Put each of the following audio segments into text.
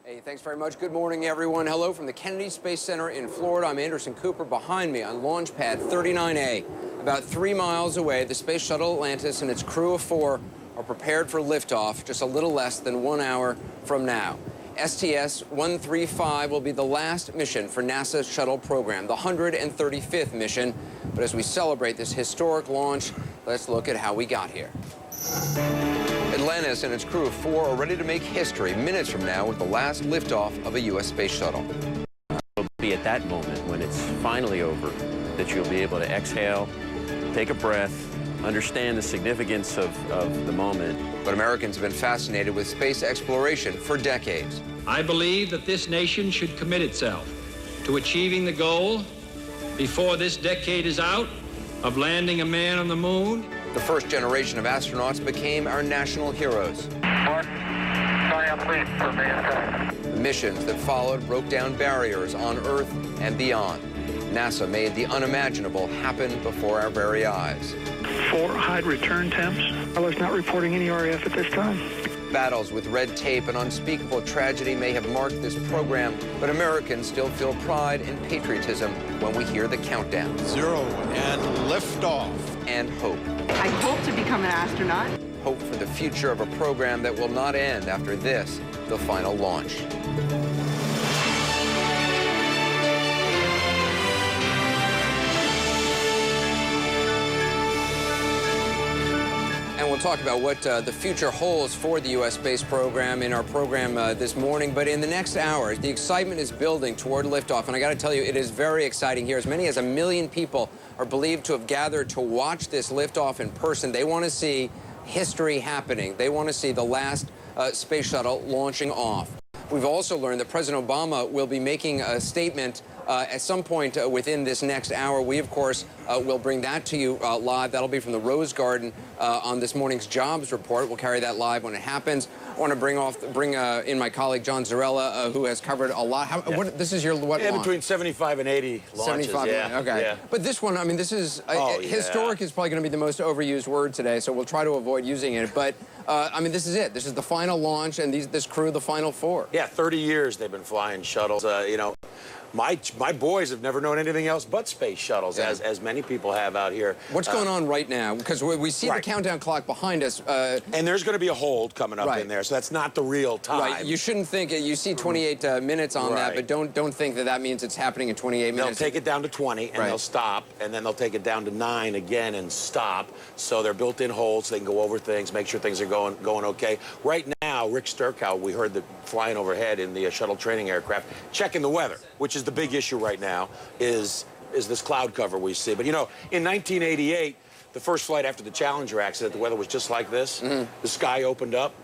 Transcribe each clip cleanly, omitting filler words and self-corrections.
Hey, thanks very much. Good morning, everyone. Hello from the Kennedy Space Center in Florida. I'm Anderson Cooper. Behind me on Launch Pad 39A, about 3 miles away, the Space Shuttle Atlantis and its crew of 4 are prepared for liftoff just a little less than 1 hour from now. STS-135 will be the last mission for NASA's shuttle program, the 135th mission. But as we celebrate this historic launch, let's look at how we got here. Atlantis and its crew of 4 are ready to make history minutes from now with the last liftoff of a US Space Shuttle. It'll be at that moment when it's finally over that you'll be able to exhale, take a breath, understand the significance of the moment. But Americans have been fascinated with space exploration for decades. I believe that this nation should commit itself to achieving the goal before this decade is out of landing a man on the moon. The first generation of astronauts became our national heroes. The missions that followed broke down barriers on Earth and beyond. NASA made the unimaginable happen before our very eyes. 4 high return temps. I was not reporting any RAF at this time. Battles with red tape and unspeakable tragedy may have marked this program, but Americans still feel pride and patriotism when we hear the countdown. 0 and liftoff. And hope. I hope to become an astronaut. Hope for the future of a program that will not end after this, the final launch. And we'll talk about what the future holds for the U.S. space program in our program this morning. But in the next hours, the excitement is building toward liftoff. And I got to tell you, it is very exciting here. As many as 1 million people are believed to have gathered to watch this liftoff in person. They want to see history happening. They want to see the last space shuttle launching off. We've also learned that President Obama will be making a statement at some point within this next hour. We, of course, will bring that to you live. That'll be from the Rose Garden on this morning's jobs report. We'll carry that live when it happens. I want to bring in my colleague John Zarella, who has covered a lot. This is your what? Yeah, launch? between 75 and 80 launches. 75. Yeah. Okay. Yeah. But this one, I mean, this is historic is probably going to be the most overused word today, so we'll try to avoid using it. But I mean, this is it. This is the final launch, and this crew, the final 4. Yeah, 30 years they've been flying shuttles. You know, my boys have never known anything else but space shuttles, as many people have out here. What's going on right now? Because we see the countdown clock behind us. And there's going to be a hold coming up in there, so that's not the real time. Right. You shouldn't think it. You see 28 minutes on that, but don't think that means it's happening in 28 minutes. They'll take it down to 20, and they'll stop, and then they'll take it down to 9 again and stop. So they're built-in holds. They can go over things, make sure things are going okay. Right now, Rick Sturkow, we heard that flying overhead in the shuttle training aircraft, checking the weather, which is the big issue right now, is this cloud cover we see. But, you know, in 1988, the first flight after the Challenger accident, the weather was just like this. The sky opened up,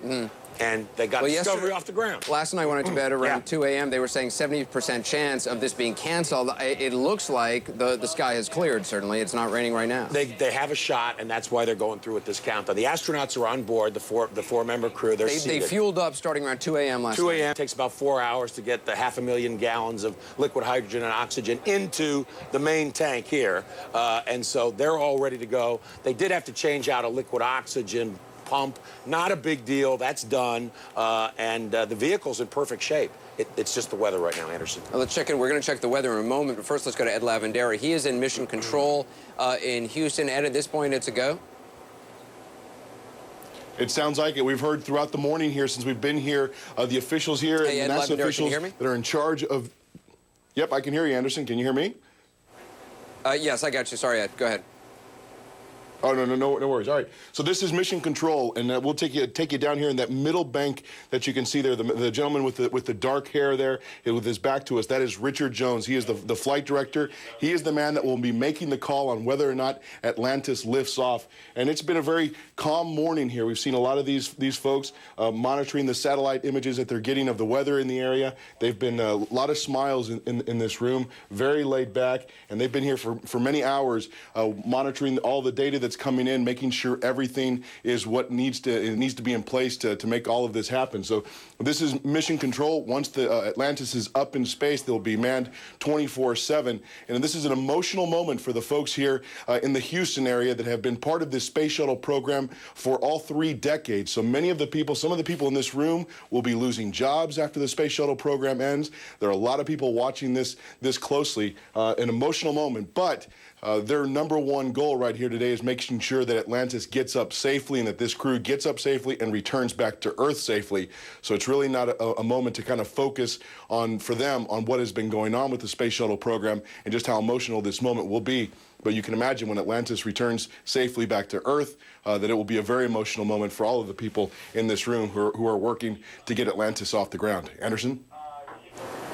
and they got Discovery off the ground. Last night, when I went to bed around 2 a.m., they were saying 70% chance of this being canceled. It looks like the sky has cleared, certainly. It's not raining right now. They have a shot, and that's why they're going through with this countdown. The astronauts are on board, the four-member crew. They fueled up starting around 2 a.m. last night. 2 a.m. takes about 4 hours to get the 500,000 gallons of liquid hydrogen and oxygen into the main tank here. And so they're all ready to go. They did have to change out a liquid oxygen pump. Not a big deal. That's done. And the vehicle's in perfect shape. It's just the weather right now, Anderson. Let's check in. We're going to check the weather in a moment. But first, let's go to Ed Lavandera. He is in mission control in Houston. Ed, at this point, it's a go? It sounds like it. We've heard throughout the morning here since we've been here, the officials here and the NASA officials that are in charge of... Yep, I can hear you, Anderson. Can you hear me? Yes, I got you. Sorry, Ed. Go ahead. Oh, no worries. All right. So this is mission control, and we'll take you down here in that middle bank that you can see there. The gentleman with the dark hair there, with his back to us, that is Richard Jones. He is the flight director. He is the man that will be making the call on whether or not Atlantis lifts off. And it's been a very calm morning here. We've seen a lot of these folks monitoring the satellite images that they're getting of the weather in the area. They've been a lot of smiles in this room, very laid back, and they've been here for many hours monitoring all the data that that's coming in, making sure everything is what needs to be in place to make all of this happen. So this is mission control. Once the Atlantis is up in space, they'll be manned 24/7. And this is an emotional moment for the folks here in the Houston area that have been part of this space shuttle program for all 3 decades. So many of the people, some of the people in this room will be losing jobs after the space shuttle program ends. There are a lot of people watching this closely. An emotional moment, but their number one goal right here today is making sure that Atlantis gets up safely and that this crew gets up safely and returns back to Earth safely. So it's really not a moment to kind of focus on, for them, on what has been going on with the space shuttle program and just how emotional this moment will be. But you can imagine when Atlantis returns safely back to Earth, that it will be a very emotional moment for all of the people in this room who are working to get Atlantis off the ground. Anderson?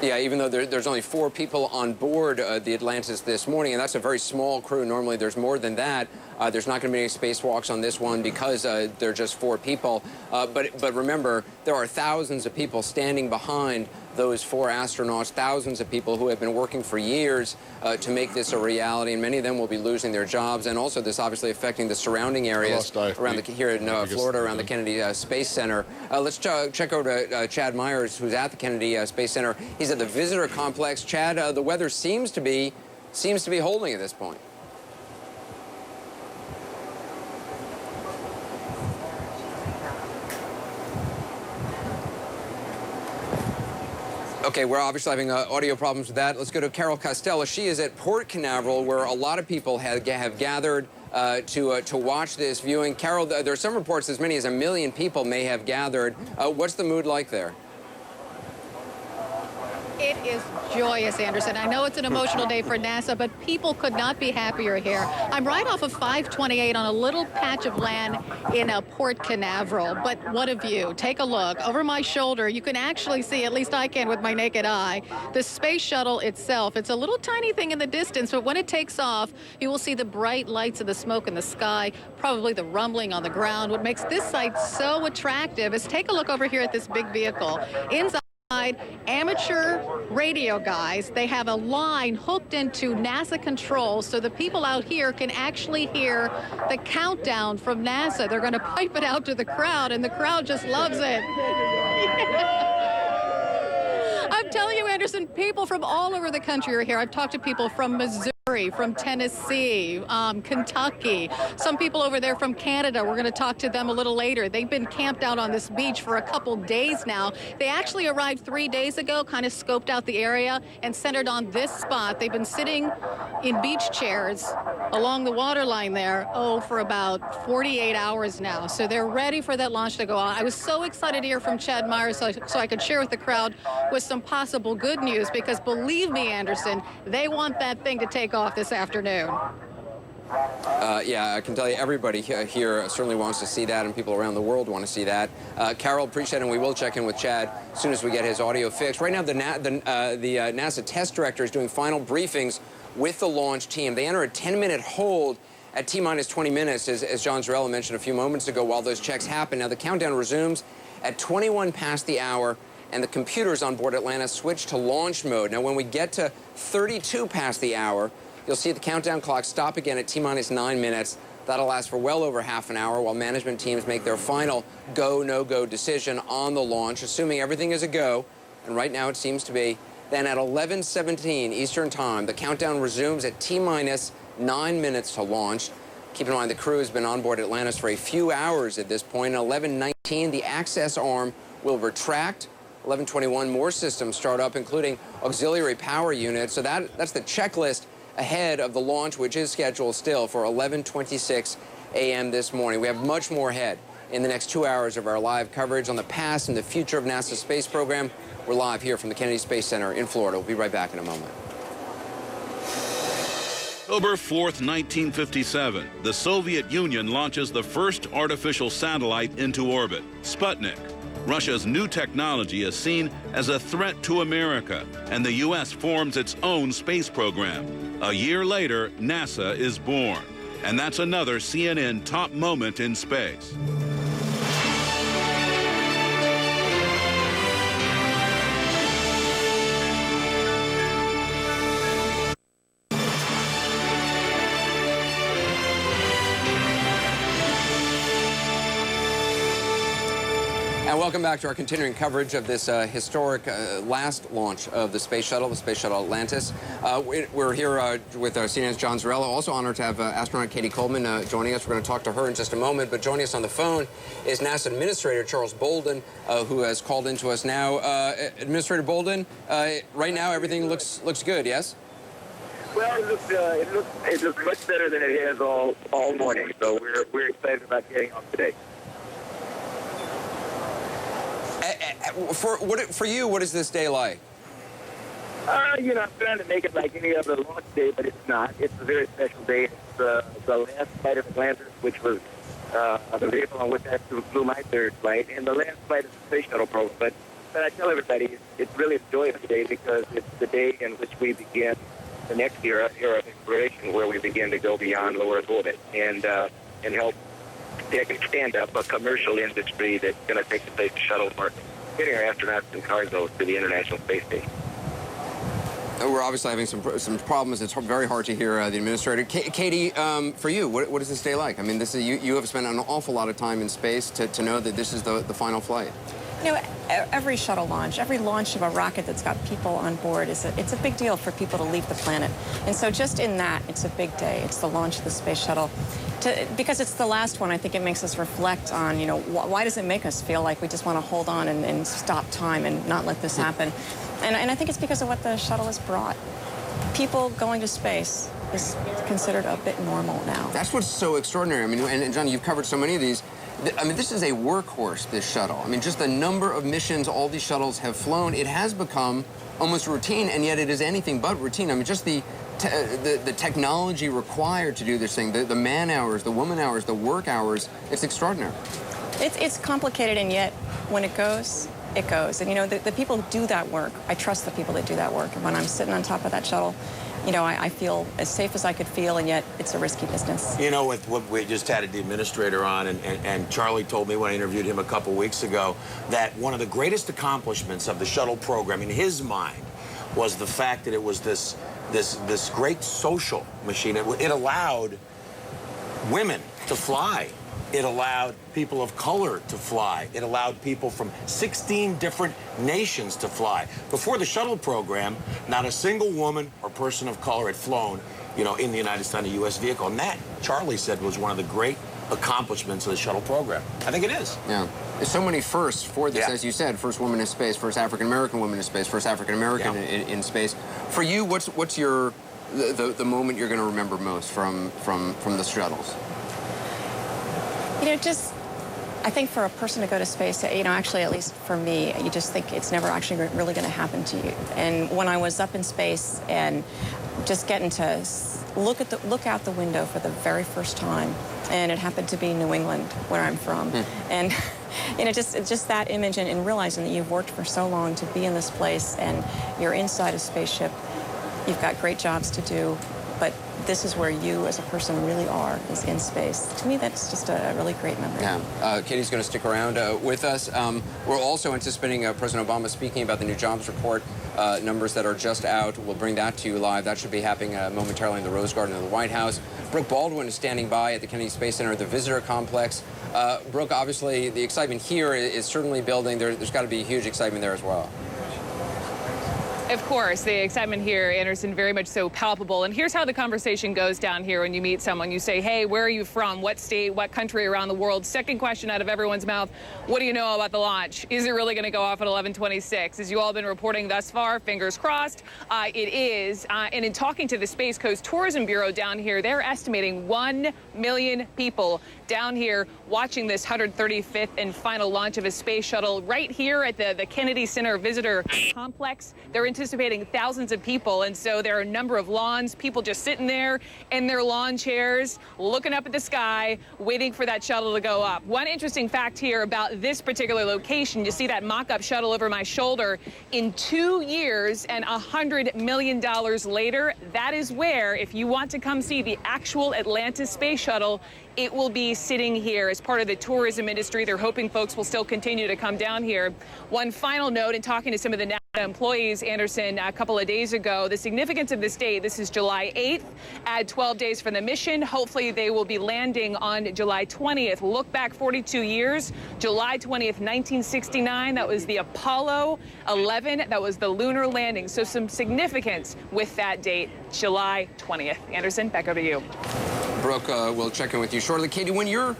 Yeah, even though there's only 4 people on board the Atlantis this morning, and that's a very small crew. Normally there's more than that. There's not going to be any spacewalks on this one because there are just 4 people. But remember, there are thousands of people standing behind those 4 astronauts, thousands of people who have been working for years to make this a reality, and many of them will be losing their jobs, and also this obviously affecting the surrounding areas around here in Florida, around the Kennedy Space Center. Let's check over to Chad Myers, who's at the Kennedy Space Center. He's at the visitor complex. Chad, the weather seems to be holding at this point. Okay, we're obviously having audio problems with that. Let's go to Carol Costello. She is at Port Canaveral, where a lot of people have gathered to watch this viewing. Carol, there are some reports as many as 1 million people may have gathered. What's the mood like there? It is joyous, Anderson. I know it's an emotional day for NASA, but people could not be happier here. I'm right off of 528 on a little patch of land in Port Canaveral, but what a view. Take a look. Over my shoulder, you can actually see, at least I can with my naked eye, the space shuttle itself. It's a little tiny thing in the distance, but when it takes off, you will see the bright lights of the smoke in the sky, probably the rumbling on the ground. What makes this site so attractive is take a look over here at this big vehicle. Inside, amateur radio guys, they have a line hooked into NASA controls so the people out here can actually hear the countdown from NASA. They're going to pipe it out to the crowd, and the crowd just loves it. I'm telling you, Anderson, people from all over the country are here. I've talked to people from Missouri, from Tennessee, Kentucky, some people over there from Canada. We're going to talk to them a little later. They've been camped out on this beach for a couple days now. They actually arrived 3 days ago, kind of scoped out the area and centered on this spot. They've been sitting in beach chairs along the waterline there, for about 48 hours now. So they're ready for that launch to go on. I was so excited to hear from Chad Myers so I could share with the crowd with some possible good news, because believe me, Anderson, they want that thing to take off this afternoon. Yeah, I can tell you everybody here certainly wants to see that, and people around the world want to see that. Carol, appreciate it, and we will check in with Chad as soon as we get his audio fixed. Right now, the NASA test director is doing final briefings with the launch team. They enter a 10-minute hold at T-minus 20 minutes, as John Zarella mentioned a few moments ago, while those checks happen. Now, the countdown resumes at 21 past the hour, and the computers on board Atlantis switch to launch mode. Now, when we get to 32 past the hour, you'll see the countdown clock stop again at T-minus 9 minutes. That'll last for well over half an hour while management teams make their final go, no-go decision on the launch, assuming everything is a go, and right now it seems to be. Then at 11:17 Eastern Time, the countdown resumes at T-minus 9 minutes to launch. Keep in mind, the crew has been on board Atlantis for a few hours at this point. At 11:19, the access arm will retract. 11:21, more systems start up, including auxiliary power units. So that's the checklist ahead of the launch, which is scheduled still for 11:26 a.m. this morning. We have much more ahead in the next 2 hours of our live coverage on the past and the future of NASA's space program. We're live here from the Kennedy Space Center in Florida. We'll be right back in a moment. October 4th, 1957, the Soviet Union launches the first artificial satellite into orbit, Sputnik. Russia's new technology is seen as a threat to America, and the U.S. forms its own space program. A year later, NASA is born. And that's another CNN top moment in space. Now, welcome back to our continuing coverage of this historic last launch of the Space Shuttle Atlantis. We're here with CNN's John Zarella. Also honored to have astronaut Katie Coleman joining us. We're going to talk to her in just a moment. But joining us on the phone is NASA Administrator Charles Bolden, who has called into us now. Administrator Bolden, right now everything looks good, yes? Well, it looks much better than it has all morning. So we're excited about getting on today. For you, what is this day like? I'm trying to make it like any other launch day, but it's not. It's a very special day. It's the last flight of Atlantis, which was the vehicle on which I flew my third flight, and the last flight of the Space Shuttle program. But I tell everybody, it's really a joyous day because it's the day in which we begin the next era of exploration, where we begin to go beyond low Earth orbit and help stand up a commercial industry that's going to take the Space Shuttle for getting our astronauts and cargo to the International Space Station. We're obviously having some problems. It's very hard to hear the administrator. Katie, for you, what is this day like? I mean, this is you have spent an awful lot of time in space to know that this is the final flight. Every shuttle launch, every launch of a rocket that's got people on board, it's a big deal for people to leave the planet. And so just in that, it's a big day. It's the launch of the Space Shuttle. Because it's the last one, I think it makes us reflect on, why does it make us feel like we just want to hold on and stop time and not let this happen? And I think it's because of what the shuttle has brought. People going to space is considered a bit normal now. That's what's so extraordinary. I mean, and John, you've covered so many of these. I mean, this is a workhorse, this shuttle. I mean, just the number of missions all these shuttles have flown, it has become almost routine, and yet it is anything but routine. I mean, just the technology required to do this thing, the man hours, the woman hours, the work hours, it's extraordinary. It's complicated, and yet when it goes, it goes. And, the people who do that work, I trust the people that do that work. And when I'm sitting on top of that shuttle, I feel as safe as I could feel, and yet it's a risky business. With what we just had the administrator on, and Charlie told me when I interviewed him a couple weeks ago that one of the greatest accomplishments of the shuttle program in his mind was the fact that it was this great social machine. It allowed women to fly. It allowed people of color to fly. It allowed people from 16 different nations to fly. Before the shuttle program, not a single woman or person of color had flown, in the United States, a U.S. vehicle. And that, Charlie said, was one of the great accomplishments of the shuttle program. I think it is. Yeah. There's so many firsts for this, as you said. First woman in space, first African-American woman in space, first African-American in space. For you, what's the moment you're going to remember most from the shuttles? I think for a person to go to space, actually, at least for me, you just think it's never actually really going to happen to you. And when I was up in space and just getting to look out the window for the very first time, and it happened to be New England, where I'm from, and just that image and realizing that you've worked for so long to be in this place and you're inside a spaceship, you've got great jobs to do, but this is where you as a person really are, is in space. To me, that's just a really great memory. Yeah. Katie's going to stick around with us. We're also anticipating President Obama speaking about the new jobs report numbers that are just out. We'll bring that to you live. That should be happening momentarily in the Rose Garden of the White House. Brooke Baldwin is standing by at the Kennedy Space Center at the Visitor Complex. Brooke, obviously, the excitement here is certainly building. There's got to be huge excitement there as well. Of course, the excitement here, Anderson, very much so palpable. And here's how the conversation goes down here when you meet someone. You say, hey, where are you from? What state? What country around the world? Second question out of everyone's mouth, what do you know about the launch? Is it really going to go off at 11:26? As you all been reporting thus far, fingers crossed, it is. And in talking to the Space Coast Tourism Bureau down here, they're estimating 1 million people down here watching this 135th and final launch of a space shuttle right here at the Kennedy Center Visitor Complex. They're anticipating thousands of people, and so there are a number of lawns, people just sitting there in their lawn chairs, looking up at the sky, waiting for that shuttle to go up. One interesting fact here about this particular location, you see that mock-up shuttle over my shoulder. In 2 years and $100 million later, that is where, if you want to come see the actual Atlantis space shuttle, it will be sitting here as part of the tourism industry. They're hoping folks will still continue to come down here. One final note, in talking to some of the employees, Anderson, a couple of days ago. The significance of this date, this is July 8th. Add 12 days for the mission. Hopefully they will be landing on July 20th. Look back 42 years, July 20th, 1969. That was the Apollo 11. That was the lunar landing. So some significance with that date, July 20th. Anderson, back over to you. Brooke, we'll check in with you shortly. Katie, when you're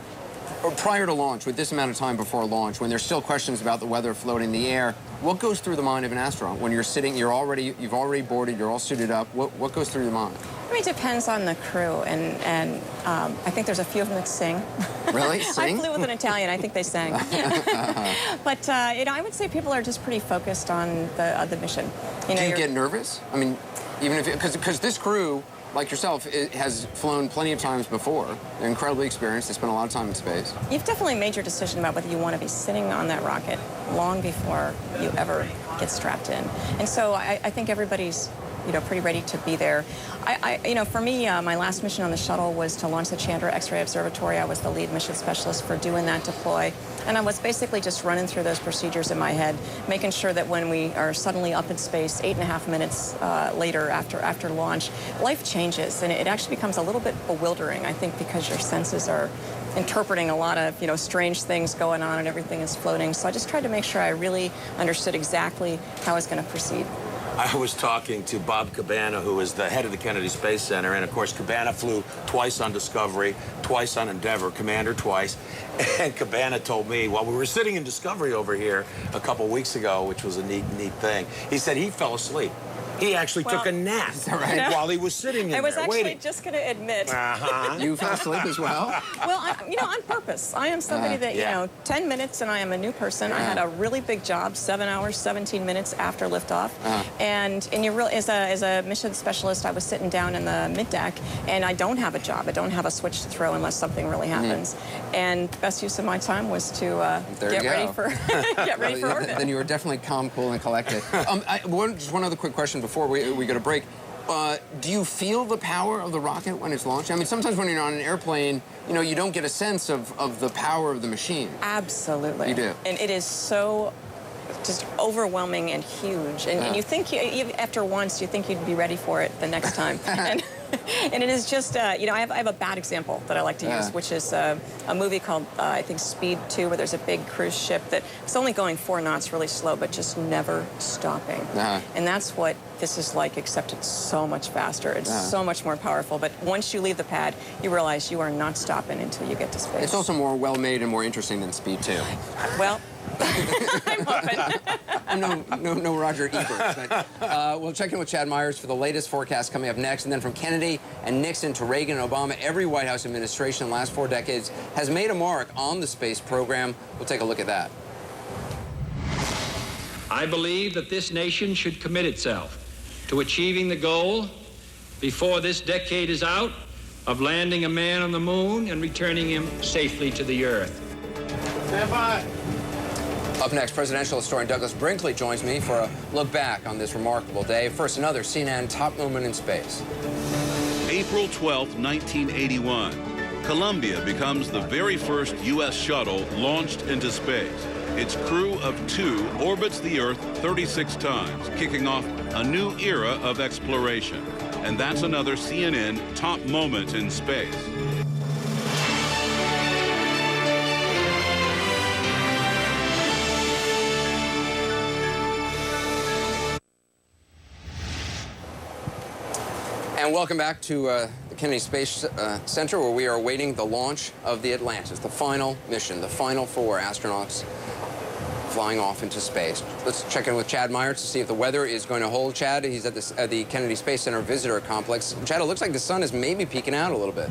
prior to launch, with this amount of time before launch, when there's still questions about the weather floating in the air, what goes through the mind of an astronaut when you're sitting, you've already boarded, you're all suited up? What goes through your mind? I mean, it depends on the crew, and I think there's a few of them that sing. Really? Sing? I flew with an Italian. I think they sang. But I would say people are just pretty focused on the mission. Do you get nervous? I mean, even if because this crew, like yourself, has flown plenty of times before. They're incredibly experienced. They spend a lot of time in space. You've definitely made your decision about whether you want to be sitting on that rocket long before you ever get strapped in. And so I think everybody's pretty ready to be there. For me, my last mission on the shuttle was to launch the Chandra X-ray Observatory. I was the lead mission specialist for doing that deploy. And I was basically just running through those procedures in my head, making sure that when we are suddenly up in space 8.5 minutes later after launch, life changes, and it actually becomes a little bit bewildering, I think, because your senses are interpreting a lot of, strange things going on and everything is floating. So I just tried to make sure I really understood exactly how I was going to proceed. I was talking to Bob Cabana, who is the head of the Kennedy Space Center, and of course Cabana flew twice on Discovery, twice on Endeavour, Commander twice, and Cabana told me while we were sitting in Discovery over here a couple weeks ago, which was a neat thing, he said he fell asleep. He actually took a nap while he was sitting in there waiting. I was actually just going to admit. You fell asleep as well? Well, on purpose. I am somebody that, 10 minutes and I am a new person. I had a really big job, 7 hours, 17 minutes after liftoff. And as a mission specialist, I was sitting down in the mid-deck, and I don't have a job. I don't have a switch to throw unless something really happens. And the best use of my time was to get ready for orbit. Then you were definitely calm, cool, and collected. Just one other quick question before we go to break. Do you feel the power of the rocket when it's launched? I mean, sometimes when you're on an airplane, you don't get a sense of the power of the machine. Absolutely. You do. And it is so just overwhelming and huge. And you think, after once, you think you'd be ready for it the next time. And it is just, I have a bad example that I like to use, which is a movie called, I think, Speed 2, where there's a big cruise ship that's only going 4 knots really slow, but just never stopping. And that's what this is like, except it's so much faster. It's so much more powerful. But once you leave the pad, you realize you are not stopping until you get to space. It's also more well-made and more interesting than Speed 2. Well, I'm hoping. I'm no Roger Ebert, but we'll check in with Chad Myers for the latest forecast coming up next. And then from Kennedy and Nixon to Reagan and Obama, every White House administration in the last 4 decades has made a mark on the space program. We'll take a look at that. I believe that this nation should commit itself to achieving the goal before this decade is out of landing a man on the moon and returning him safely to the Earth. Stand by. Up next, presidential historian Douglas Brinkley joins me for a look back on this remarkable day. First, another CNN top moment in space. April 12, 1981. Columbia becomes the very first U.S. shuttle launched into space. Its crew of 2 orbits the Earth 36 times, kicking off a new era of exploration. And that's another CNN top moment in space. And welcome back to the Kennedy Space Center, where we are awaiting the launch of the Atlantis, the final mission, the final 4 astronauts flying off into space. Let's check in with Chad Myers to see if the weather is going to hold. Chad, he's at the Kennedy Space Center visitor complex. Chad, it looks like the sun is maybe peeking out a little bit.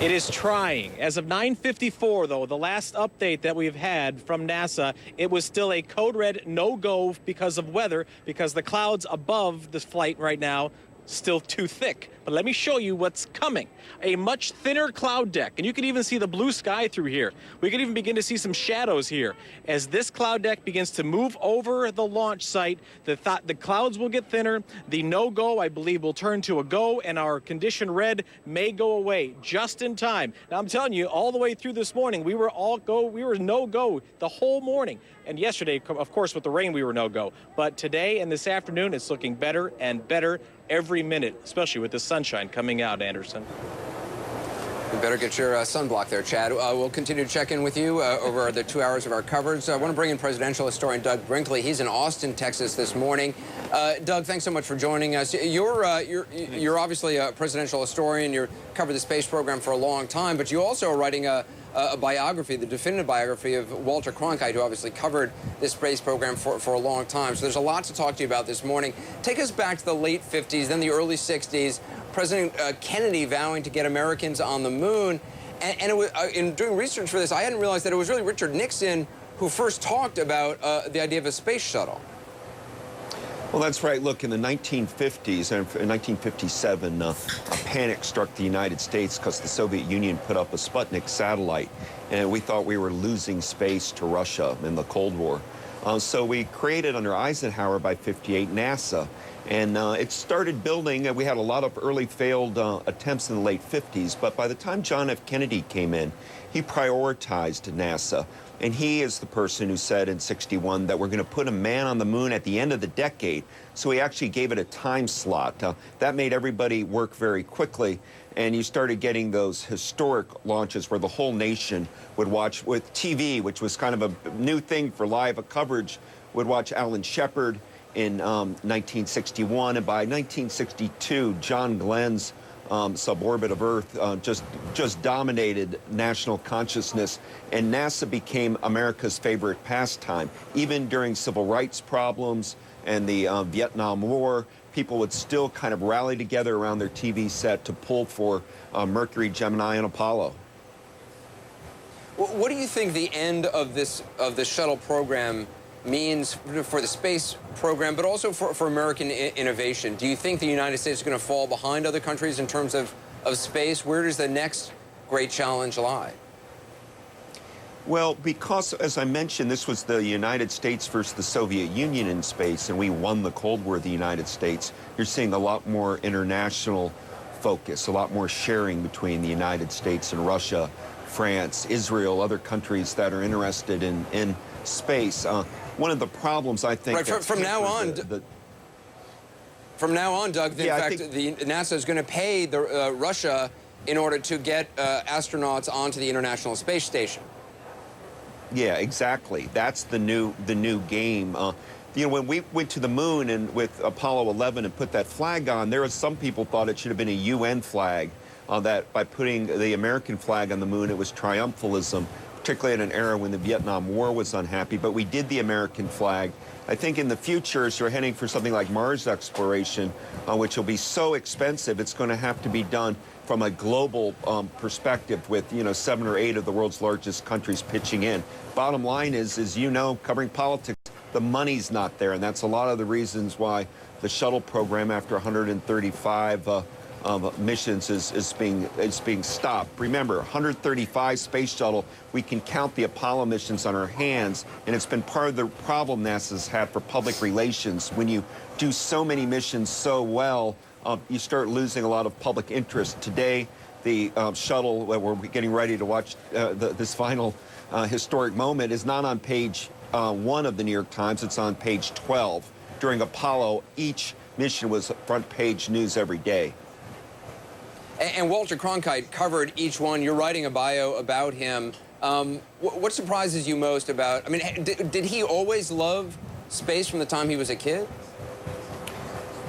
It is trying. As of 9:54, though, the last update that we've had from NASA, it was still a code red no-go because of weather, because the clouds above this flight right now still too thick. But let me show you what's coming. A much thinner cloud deck, and you can even see the blue sky through here. We can even begin to see some shadows here. As this cloud deck begins to move over the launch site, the clouds will get thinner. The no-go, I believe, will turn to a go, and our condition red may go away just in time. Now, I'm telling you, all the way through this morning, we were no-go the whole morning. And yesterday, of course, with the rain, we were no-go. But today and this afternoon, it's looking better and better every minute, especially with the sunshine coming out, Anderson. You better get your sunblock there, Chad. We'll continue to check in with you over the 2 hours of our coverage. I want to bring in presidential historian Doug Brinkley. He's in Austin, Texas this morning. Doug, thanks so much for joining us. You're obviously a presidential historian. You've covered the space program for a long time, but you also are writing a biography, the definitive biography of Walter Cronkite, who obviously covered this space program for a long time. So there's a lot to talk to you about this morning. Take us back to the late 50s, then the early 60s. President Kennedy vowing to get Americans on the moon. And it was, in doing research for this, I hadn't realized that it was really Richard Nixon who first talked about the idea of a space shuttle. Well, that's right. Look, in the 1950s, and in 1957, a panic struck the United States because the Soviet Union put up a Sputnik satellite, and we thought we were losing space to Russia in the Cold War. So we created, under Eisenhower by '58, NASA. And it started building. We had a lot of early failed attempts in the late 50s, but by the time John F. Kennedy came in, he prioritized NASA. And he is the person who said in '61 that we're going to put a man on the moon at the end of the decade. So he actually gave it a time slot. That made everybody work very quickly. And you started getting those historic launches where the whole nation would watch with TV, which was kind of a new thing for live coverage, would watch Alan Shepard in 1961, and by 1962, John Glenn's suborbit of Earth just dominated national consciousness, and NASA became America's favorite pastime. Even during civil rights problems and the Vietnam War, people would still kind of rally together around their TV set to pull for Mercury, Gemini, and Apollo. What do you think the end of the shuttle program means for the space program, but also for American innovation? Do you think the United States is going to fall behind other countries in terms of space? Where does the next great challenge lie? Well, because, as I mentioned, this was the United States versus the Soviet Union in space, and we won the Cold War, the United States. You're seeing a lot more international focus, a lot more sharing between the United States and Russia, France, Israel, other countries that are interested in space. One of the problems, I think, right, from now on, Doug, in fact, NASA is going to pay Russia in order to get astronauts onto the International Space Station. Yeah, exactly. That's the new game. You know, when we went to the moon and with Apollo 11 and put that flag on, there was some people thought it should have been a UN flag. That by putting the American flag on the moon, it was triumphalism, particularly in an era when the Vietnam War was unhappy. But we did the American flag. I think in the future, as we're heading for something like Mars exploration, which will be so expensive, it's going to have to be done from a global perspective with, 7 or 8 of the world's largest countries pitching in. Bottom line is, as you know, covering politics, the money's not there. And that's a lot of the reasons why the shuttle program, after 135 missions, is being stopped. Remember, 135 space shuttle, we can count the Apollo missions on our hands, and it's been part of the problem NASA's had for public relations. When you do so many missions so well, you start losing a lot of public interest. Today, the shuttle, we're getting ready to watch this final historic moment, is not on page 1 of the New York Times, it's on page 12. During Apollo, each mission was front page news every day. And Walter Cronkite covered each one. You're writing a bio about him. What surprises you most about, did he always love space from the time he was a kid?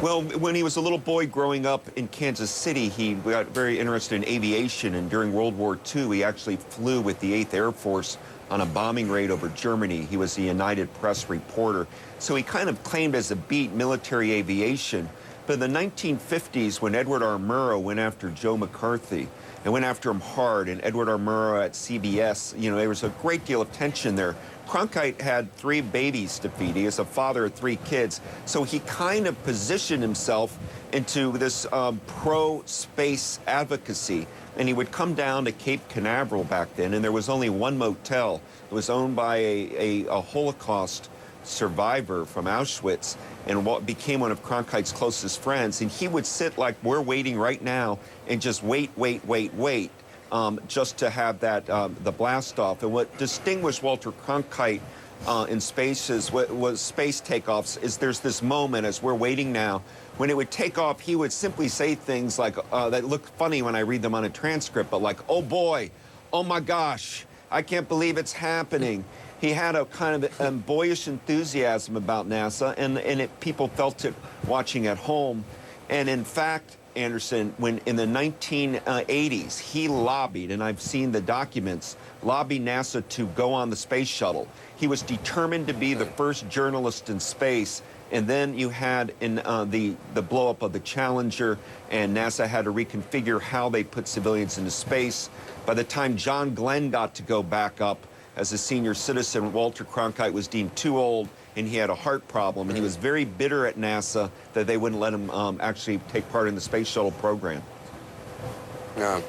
Well, when he was a little boy growing up in Kansas City, he got very interested in aviation, and during World War II, he actually flew with the 8th Air Force on a bombing raid over Germany. He was a United Press reporter. So he kind of claimed as a beat military aviation. But in the 1950s, when Edward R. Murrow went after Joe McCarthy, and went after him hard, and Edward R. Murrow at CBS, there was a great deal of tension there. Cronkite had 3 babies to feed. He was a father of 3 kids. So he kind of positioned himself into this pro-space advocacy. And he would come down to Cape Canaveral back then, and there was only one motel. It was owned by a Holocaust survivor from Auschwitz, and what became one of Cronkite's closest friends. And he would sit like we're waiting right now and just wait, just to have that the blast off. And what distinguished Walter Cronkite in spaces, was space takeoffs, is there's this moment as we're waiting now, when it would take off, he would simply say things like, that look funny when I read them on a transcript, but like, oh boy, oh my gosh, I can't believe it's happening. He had a kind of boyish enthusiasm about NASA, and people felt it watching at home. And in fact, Anderson, when in the 1980s, he lobbied, and I've seen the documents, lobbied NASA to go on the space shuttle. He was determined to be the first journalist in space. And then you had in the blow-up of the Challenger, and NASA had to reconfigure how they put civilians into space. By the time John Glenn got to go back up as a senior citizen, Walter Cronkite was deemed too old, and he had a heart problem. And he was very bitter at NASA that they wouldn't let him actually take part in the space shuttle program. No,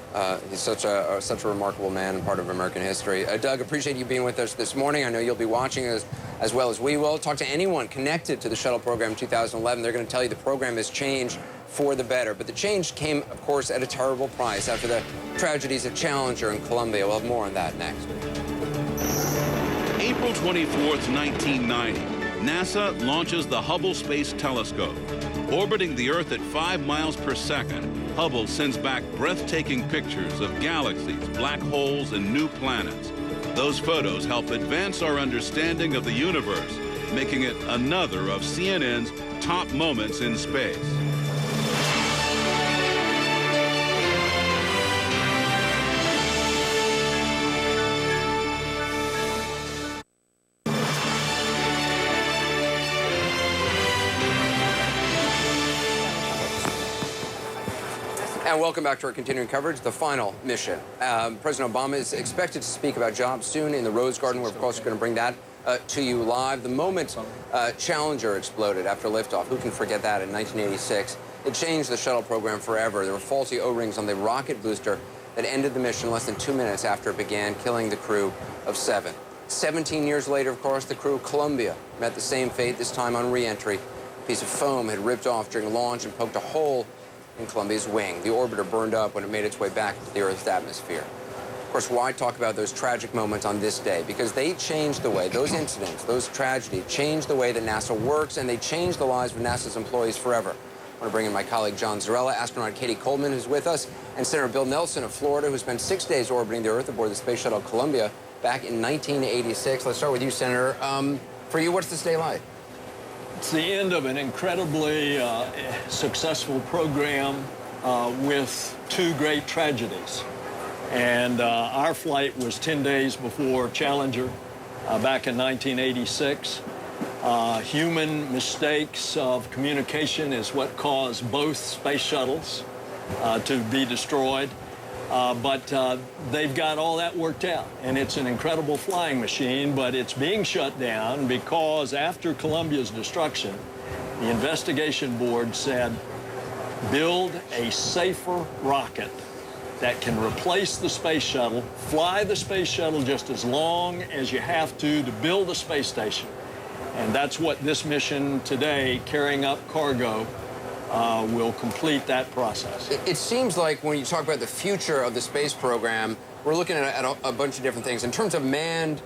he's such a remarkable man and part of American history. Doug, appreciate you being with us this morning. I know you'll be watching as well as we will. Talk to anyone connected to the shuttle program in 2011. They're going to tell you the program has changed for the better. But the change came, of course, at a terrible price after the tragedies at Challenger and Columbia. We'll have more on that next. April 24th, 1990, NASA launches the Hubble Space Telescope. Orbiting the Earth at 5 miles per second, Hubble sends back breathtaking pictures of galaxies, black holes, and new planets. Those photos help advance our understanding of the universe, making it another of CNN's top moments in space. And welcome back to our continuing coverage, the final mission. President Obama is expected to speak about jobs soon in the Rose Garden. We're, of course, going to bring that to you live. The moment Challenger exploded after liftoff, who can forget that, in 1986, it changed the shuttle program forever. There were faulty O-rings on the rocket booster that ended the mission less than 2 minutes after it began, killing the crew of 7. 17 years later, of course, the crew of Columbia met the same fate, this time on re-entry. A piece of foam had ripped off during launch and poked a hole in Columbia's wing. The orbiter burned up when it made its way back into the Earth's atmosphere. Of course, why talk about those tragic moments on this day? Because they changed the way, those incidents, those tragedies, changed the way that NASA works, and they changed the lives of NASA's employees forever. I want to bring in my colleague John Zarella, astronaut Katie Coleman, who's with us, and Senator Bill Nelson of Florida, who spent 6 days orbiting the Earth aboard the Space Shuttle Columbia back in 1986. Let's start with you, Senator. For you, what's this day like? It's the end of an incredibly successful program with 2 great tragedies. And our flight was 10 days before Challenger back in 1986. Human mistakes of communication is what caused both space shuttles to be destroyed. But they've got all that worked out, and it's an incredible flying machine, but it's being shut down because after Columbia's destruction, the investigation board said, build a safer rocket that can replace the space shuttle, fly the space shuttle just as long as you have to build a space station. And that's what this mission today, carrying up cargo, will complete that process. It seems like when you talk about the future of the space program, we're looking at a bunch of different things. In terms of manned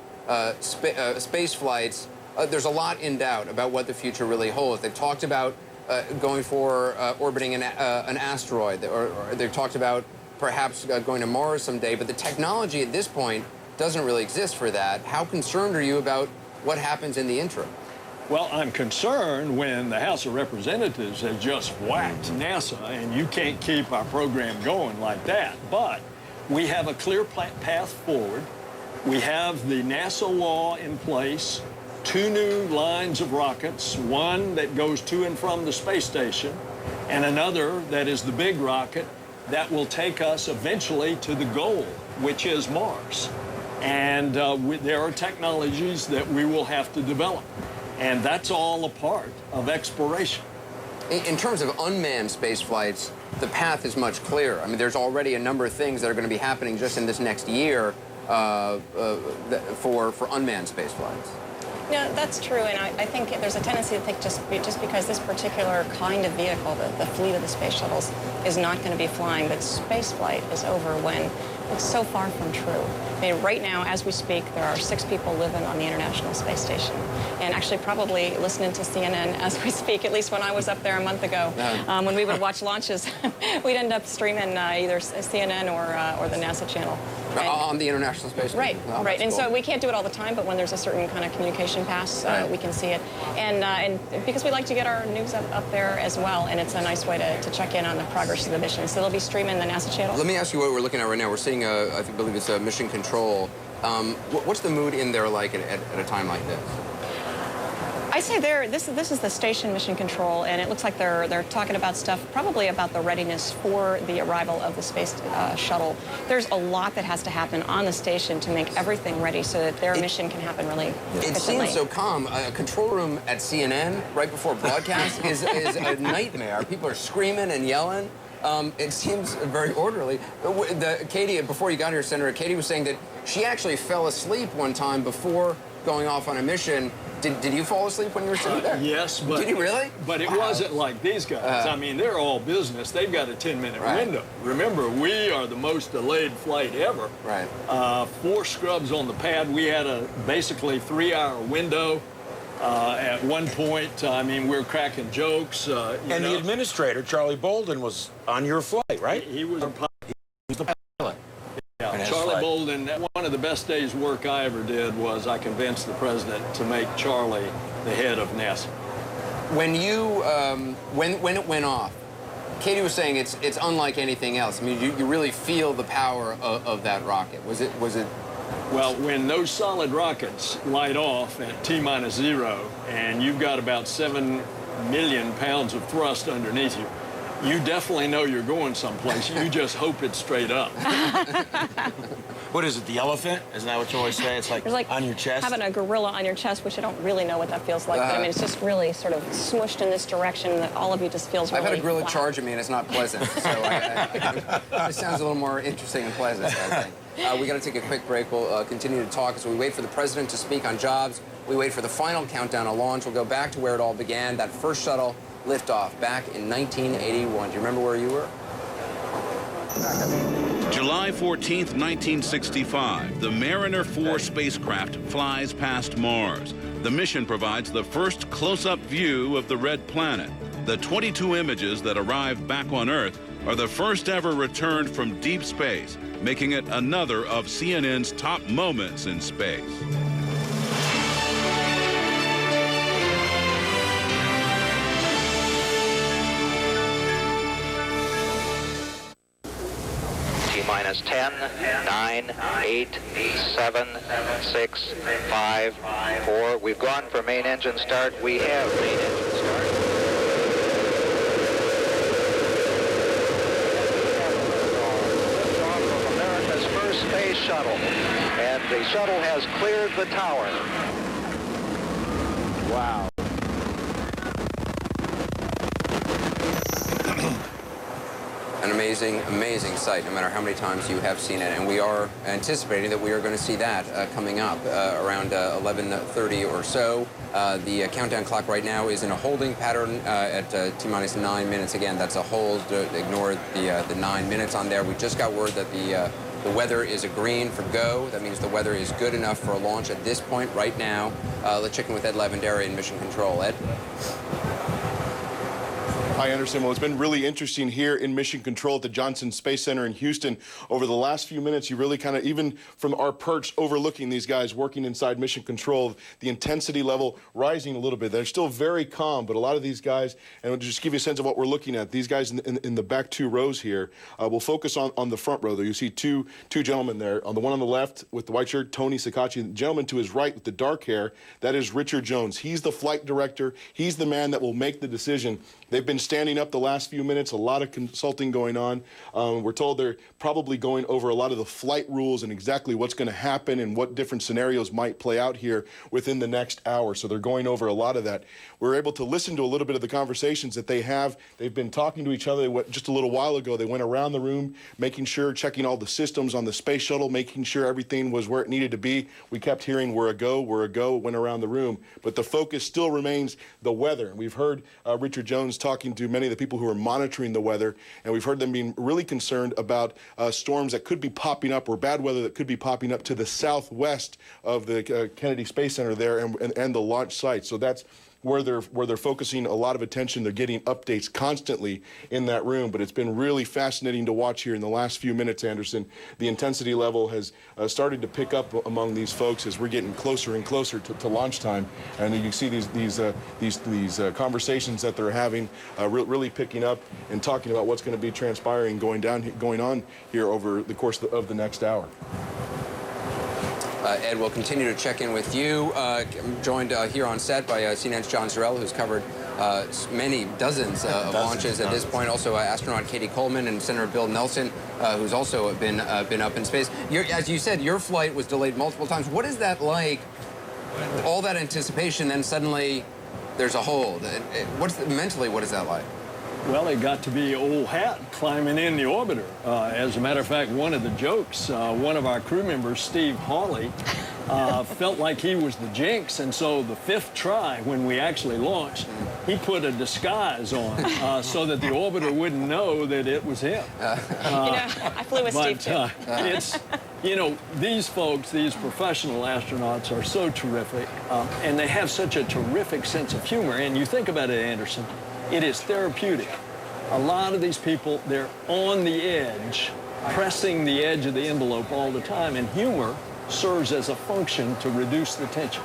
space flights, there's a lot in doubt about what the future really holds. They've talked about going for orbiting an asteroid, or they've talked about perhaps going to Mars someday, but the technology at this point doesn't really exist for that. How concerned are you about what happens in the interim? Well, I'm concerned when the House of Representatives has just whacked NASA, and you can't keep our program going like that. But we have a clear path forward. We have the NASA law in place, 2 new lines of rockets, one that goes to and from the space station, and another that is the big rocket that will take us eventually to the goal, which is Mars. And there are technologies that we will have to develop. And that's all a part of exploration. In terms of unmanned space flights, the path is much clearer. I mean, there's already a number of things that are going to be happening just in this next year for unmanned space flights. No, that's true, and I think there's a tendency to think just because this particular kind of vehicle, the fleet of the space shuttles, is not going to be flying, that space flight is over when It's so far from true. I mean, right now, as we speak, there are 6 people living on the International Space Station, and actually probably listening to CNN as we speak. At least when I was up there a month ago, when we would watch launches, we'd end up streaming either CNN or the NASA channel. Right? On the International Space Station. Right, oh, right. And cool. so we can't do it all the time, but when there's a certain kind of communication pass, we can see it. And because we like to get our news up there as well, and it's a nice way to check in on the progress of the mission. So they'll be streaming the NASA channel. Let me ask you what we're looking at right now. We're seeing, I believe it's a mission control. What's the mood in there like at a time like this? I say this is the station mission control, and it looks like they're talking about stuff, probably about the readiness for the arrival of the space shuttle. There's a lot that has to happen on the station to make everything ready so that their mission can happen really efficiently. It seems so calm. A control room at CNN right before broadcast is a nightmare. People are screaming and yelling. It seems very orderly. Katie, before you got here, Senator, Katie was saying that she actually fell asleep one time before going off on a mission. Did you fall asleep when you were sitting there? Yes, but... Did you really? But it wasn't like these guys. I mean, they're all business. They've got a 10-minute window. Remember, we are the most delayed flight ever. Right. 4 scrubs on the pad. We had a basically 3-hour window. At one point, I mean, we were cracking jokes. And the administrator, Charlie Bolden, was on your flight, right? He was our pilot. He was the pilot. Yeah, Charlie Bolden, one of the best days' work I ever did was I convinced the president to make Charlie the head of NASA. When you, when it went off, Katie was saying it's unlike anything else. I mean, you really feel the power of that rocket. Was it? Well, when those solid rockets light off at T-0 and you've got about 7 million pounds of thrust underneath you, you definitely know you're going someplace. You just hope it's straight up. What is it, the elephant? Isn't that what you always say? It's like on your chest? Having a gorilla on your chest, which I don't really know what that feels like. But I mean, it's just really sort of smooshed in this direction that all of you just feels really I've had a gorilla flat. charge at me, and it's not pleasant. So this sounds a little more interesting and pleasant, I think. We got to take a quick break. We'll continue to talk as we wait for the president to speak on jobs. We wait for the final countdown of launch. We'll go back to where it all began, that first shuttle liftoff back in 1981. Do you remember where you were? July 14th, 1965, the Mariner 4 spacecraft flies past Mars. The mission provides the first close-up view of the red planet. The 22 images that arrive back on Earth are the first ever returned from deep space, making it another of CNN's top moments in space. T-minus 10, 9, 8, 7, 6, 5, 4. We've gone for main engine start. We have main engine start. America's first space shuttle. And the shuttle has cleared the tower. Wow. An amazing, amazing sight, no matter how many times you have seen it. And we are anticipating that we are going to see that coming up around 11:30 or so. The countdown clock right now is in a holding pattern at T-minus 9 minutes. Again, that's a hold. Ignore the 9 minutes on there. We just got word that the weather is a green for go. That means the weather is good enough for a launch at this point right now. Let's check in with Ed Lavandera in Mission Control. Ed? Hi, Anderson. Well, it's been really interesting here in Mission Control at the Johnson Space Center in Houston. Over the last few minutes, you really kind of, even from our perch overlooking these guys working inside Mission Control, the intensity level rising a little bit. They're still very calm, but a lot of these guys, and I'll just give you a sense of what we're looking at, these guys in the back 2 rows here, we'll focus on the front row, though. You see two gentlemen there. On the one on the left with the white shirt, Tony Sakachi. The gentleman to his right with the dark hair, that is Richard Jones. He's the flight director. He's the man that will make the decision. They've been standing up the last few minutes, a lot of consulting going on. We're told they're probably going over a lot of the flight rules and exactly what's going to happen and what different scenarios might play out here within the next hour. So they're going over a lot of that. We're able to listen to a little bit of the conversations that they have. They've been talking to each other. Just a little while ago, they went around the room, making sure, checking all the systems on the space shuttle, making sure everything was where it needed to be. We kept hearing, we're a go, went around the room. But the focus still remains the weather. And we've heard Richard Jones talking to many of the people who are monitoring the weather, and we've heard them being really concerned about storms that could be popping up, or bad weather that could be popping up to the southwest of the Kennedy Space Center there and the launch site. So that's where they're focusing a lot of attention. They're getting updates constantly in that room, but it's been really fascinating to watch here in the last few minutes, Anderson. The intensity level has started to pick up among these folks as we're getting closer and closer to launch time, and you see these conversations that they're having really picking up and talking about what's going to be transpiring, going on here over the course of the next hour. Ed, we'll continue to check in with you. I'm joined here on set by CNN's John Zarrella, who's covered many dozens of launches at this point. Also, astronaut Katie Coleman and Senator Bill Nelson, who's also been up in space. As you said, your flight was delayed multiple times. What is that like? All that anticipation, then suddenly there's a hold. Mentally, what is that like? Well, it got to be old hat climbing in the orbiter. As a matter of fact, one of the jokes, one of our crew members, Steve Hawley, felt like he was the jinx, and so the fifth try, when we actually launched, he put a disguise on so that the orbiter wouldn't know that it was him. I flew with Steve, too. It's, these folks, these professional astronauts are so terrific, and they have such a terrific sense of humor. And you think about it, Anderson, it is therapeutic. A lot of these people, they're on the edge, pressing the edge of the envelope all the time, and humor serves as a function to reduce the tension.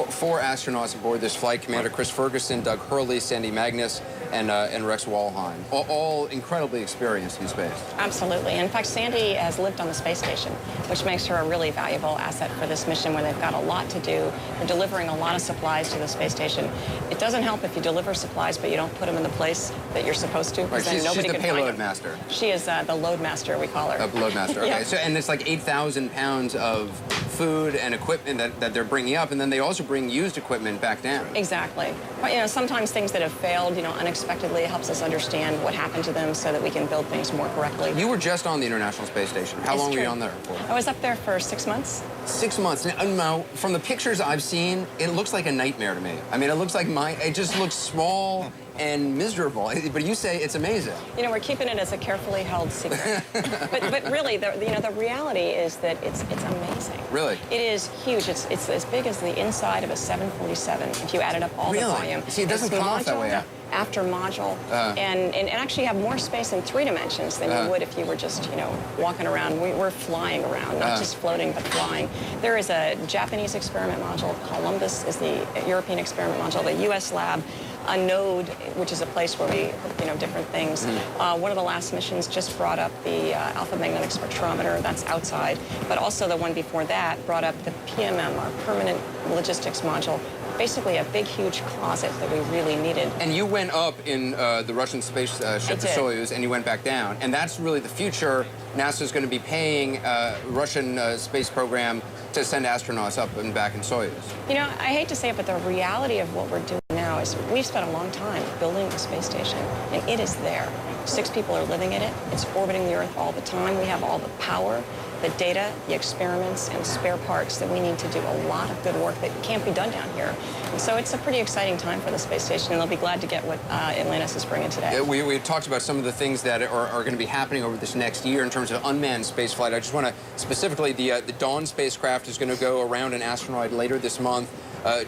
Four astronauts aboard this flight: Commander Chris Ferguson, Doug Hurley, Sandy Magnus, and Rex Walheim. All incredibly experienced in space. Absolutely. In fact, Sandy has lived on the space station, which makes her a really valuable asset for this mission where they've got a lot to do. They're delivering a lot of supplies to the space station. It doesn't help if you deliver supplies, but you don't put them in the place that you're supposed to. Right, she's the payload master. She is the load master, we call her. Load master, okay. Yeah. So, and it's like 8,000 pounds of food and equipment that they're bringing up, and then they also bring used equipment back down. Exactly. But, sometimes things that have failed, unexpectedly, it helps us understand what happened to them so that we can build things more correctly. You were just on the International Space Station. How long were you on there for? I was up there for 6 months. 6 months. Now, from the pictures I've seen, it looks like a nightmare to me. I mean, it looks like it just looks small and miserable. But you say it's amazing. We're keeping it as a carefully held secret. but really, the reality is that it's amazing. Really? It is huge. It's as big as the inside of a 747 if you added up all the volume. See, it doesn't come off that way. After module, and actually have more space in 3 dimensions than you would if you were just, walking around. We're flying around, not just floating, but flying. There is a Japanese experiment module. Columbus is the European experiment module. The U.S. lab, a node, which is a place where we, different things. One of the last missions just brought up the alpha magnetic spectrometer. That's outside. But also the one before that brought up the PMM, our permanent logistics module. Basically a big, huge closet that we really needed. And you went up in the Russian space ship, the Soyuz, and you went back down. And that's really the future. NASA's going to be paying Russian space program to send astronauts up and back in Soyuz. I hate to say it, but the reality of what we're doing now is we've spent a long time building a space station, and it is there. 6 people are living in it. It's orbiting the Earth all the time. We have all the power, the data, the experiments, and spare parts that we need to do a lot of good work that can't be done down here. And so it's a pretty exciting time for the space station, and they'll be glad to get what Atlantis is bringing today. We talked about some of the things that are going to be happening over this next year in terms of unmanned spaceflight. I just want to specifically, the Dawn spacecraft is going to go around an asteroid later this month.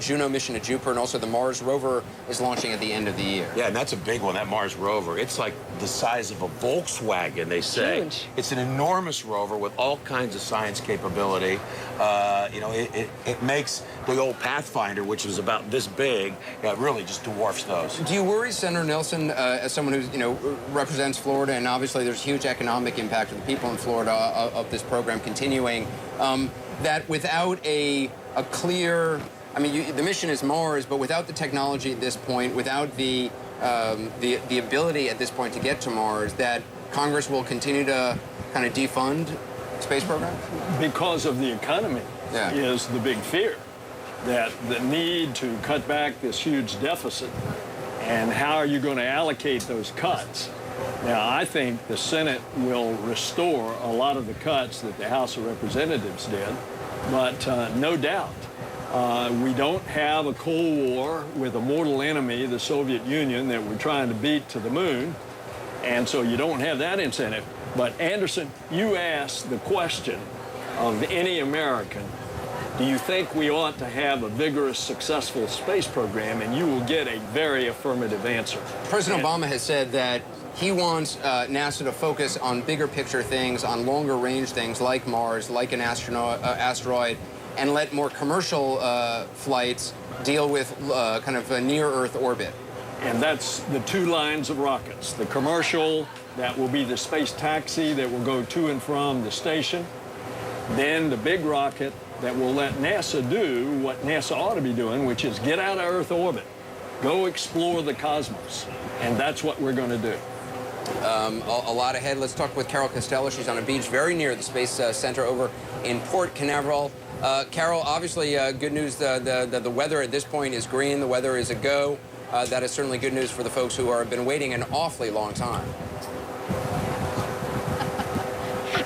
Juno mission to Jupiter, and also the Mars rover is launching at the end of the year. Yeah, and that's a big one, that Mars rover. It's like the size of a Volkswagen, they say. Huge. It's an enormous rover with all kinds of science capability. It makes the old Pathfinder, which was about this big, it really just dwarfs those. Do you worry, Senator Nelson, as someone who represents Florida, and obviously there's huge economic impact to the people in Florida of this program continuing, that without a clear, the mission is Mars, but without the technology at this point, without the ability at this point to get to Mars, that Congress will continue to kind of defund space programs? Because of the economy is the big fear. That the need to cut back this huge deficit, and how are you going to allocate those cuts? Now, I think the Senate will restore a lot of the cuts that the House of Representatives did, but no doubt We don't have a Cold War with a mortal enemy, the Soviet Union, that we're trying to beat to the moon. And so you don't have that incentive. But Anderson, you asked the question of any American, do you think we ought to have a vigorous, successful space program? And you will get a very affirmative answer. President Obama has said that he wants NASA to focus on bigger picture things, on longer range things like Mars, like an asteroid, and let more commercial flights deal with kind of a near-Earth orbit. And that's the two lines of rockets. The commercial, that will be the space taxi that will go to and from the station. Then the big rocket that will let NASA do what NASA ought to be doing, which is get out of Earth orbit, go explore the cosmos. And that's what we're going to do. A lot ahead. Let's talk with Carol Costello. She's on a beach very near the Space Center over in Port Canaveral. Carol, obviously good news. The weather at this point is green. The weather is a go. That is certainly good news for the folks who have been waiting an awfully long time.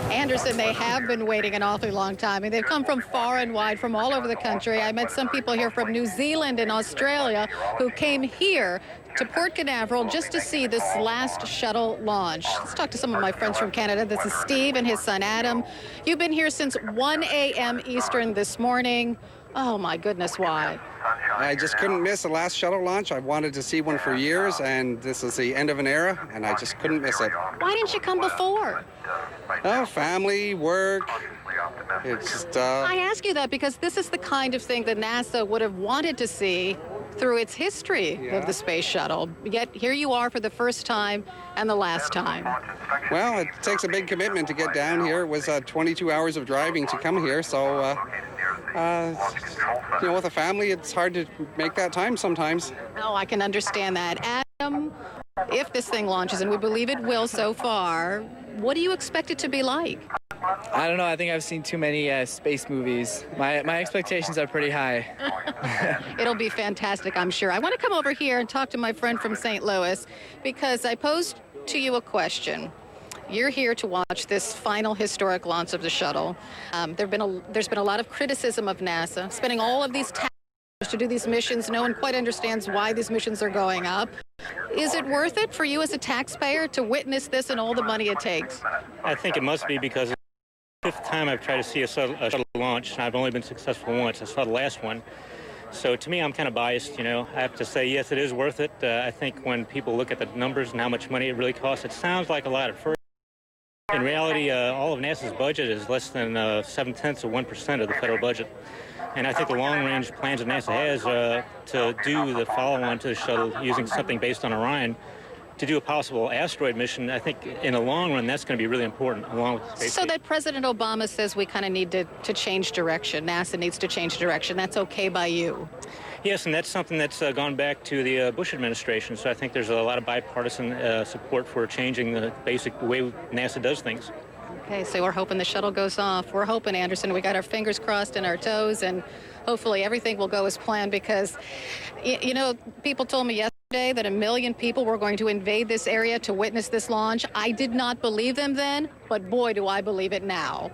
Anderson, they have been waiting an awfully long time. I mean, they've come from far and wide, from all over the country. I met some people here from New Zealand and Australia who came here to Port Canaveral just to see this last shuttle launch. Let's talk to some of my friends from Canada. This is Steve and his son Adam. You've been here since 1 a.m. Eastern this morning. Oh, my goodness, why? I just couldn't miss the last shuttle launch. I've wanted to see one for years, and this is the end of an era, and I just couldn't miss it. Why didn't you come before? Oh, family, work. It's just, I ask you that because this is the kind of thing that NASA would have wanted to see through its history of the space shuttle. Yet here you are for the first time and the last time. Well, it takes a big commitment to get down here. It was 22 hours of driving to come here, so you know, with a family, it's hard to make that time sometimes. Oh, I can understand that. Adam, if this thing launches, and we believe it will so far, what do you expect it to be like? I don't know. I think I've seen too many space movies. My expectations are pretty high. It'll be fantastic, I'm sure. I want to come over here and talk to my friend from St. Louis because I posed to you a question. You're here to watch this final historic launch of the shuttle. There's been a lot of criticism of NASA, spending all of these taxes to do these missions. No one quite understands why these missions are going up. Is it worth it for you as a taxpayer to witness this and all the money it takes? I think it must be because it's the fifth time I've tried to see a shuttle launch, and I've only been successful once. I saw the last one. So to me, I'm kind of biased, you know. I have to say, yes, it is worth it. I think when people look at the numbers and how much money it really costs, it sounds like a lot at first. In reality, all of NASA's budget is less than 0.7% of the federal budget. And I think the long-range plans that NASA has to do the follow-on to the shuttle using something based on Orion to do a possible asteroid mission, I think in the long run, that's going to be really important, along with the space So that President Obama says we kind of need to change direction. NASA needs to change direction. That's okay by you? Yes, and that's something that's gone back to the Bush administration. So I think there's a lot of bipartisan support for changing the basic way NASA does things. Okay, so we're hoping the shuttle goes off. We're hoping, Anderson, we got our fingers crossed and our toes, and hopefully everything will go as planned because, you know, people told me yesterday that 1 million people were going to invade this area to witness this launch. I did not believe them then, but boy, do I believe it now.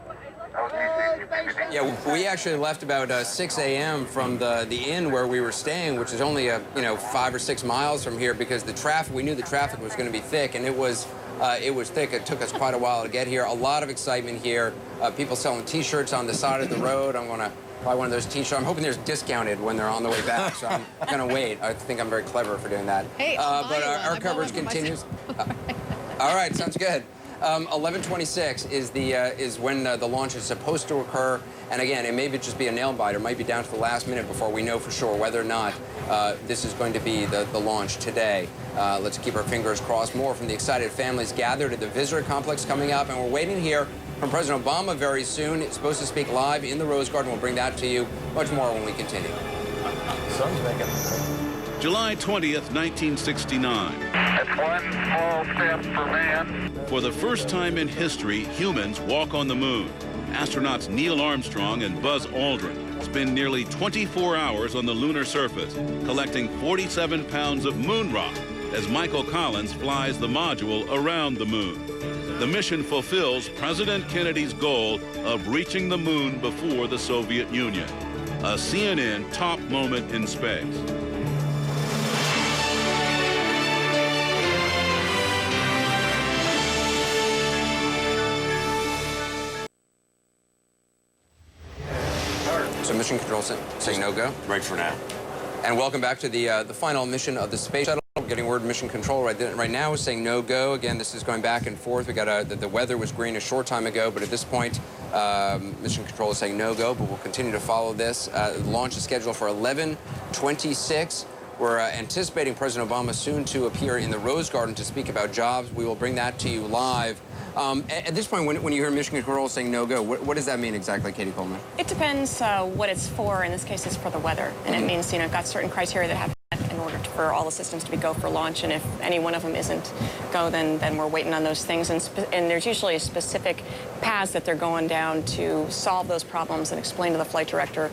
Yeah, we actually left about 6 a.m. from the inn where we were staying, which is only 5 or 6 miles from here, because the traffic, we knew the traffic was going to be thick, and it was thick. It took us quite a while to get here. A lot of excitement here. People selling T-shirts on the side of the road. I'm going to buy one of those T-shirts. I'm hoping there's discounted when they're on the way back, so I'm going to wait. I think I'm very clever for doing that. Hey, but our coverage continues. All right, sounds good. 11:26 is when the launch is supposed to occur, and again, it may just be a nail biter. It might be down to the last minute before we know for sure whether or not this is going to be the launch today. Let's keep our fingers crossed. More from the excited families gathered at the visitor complex coming up, and we're waiting to hear from President Obama very soon. It's supposed to speak live in the Rose Garden. We'll bring that to you much more when we continue. Sun's making July 20th, 1969. That's one small step for man. For the first time in history, humans walk on the moon. Astronauts Neil Armstrong and Buzz Aldrin spend nearly 24 hours on the lunar surface, collecting 47 pounds of moon rock as Michael Collins flies the module around the moon. The mission fulfills President Kennedy's goal of reaching the moon before the Soviet Union. a CNN top moment in space. So mission control saying no go? Right for now. And welcome back to the final mission of the Space Shuttle. Getting word mission control right now is saying no go. Again, this is going back and forth. We got the weather was green a short time ago, but at this point, mission control is saying no go. But we'll continue to follow this. The launch is scheduled for 11:26. We're anticipating President Obama soon to appear in the Rose Garden to speak about jobs. We will bring that to you live. At this point, when you hear mission control saying no go, what does that mean exactly, Katie Coleman? It depends what it's for. In this case, it's for the weather, and it means got certain criteria that have to be met in order for all the systems to be go for launch. And if any one of them isn't go, then we're waiting on those things. And there's usually a specific paths that they're going down to solve those problems and explain to the flight director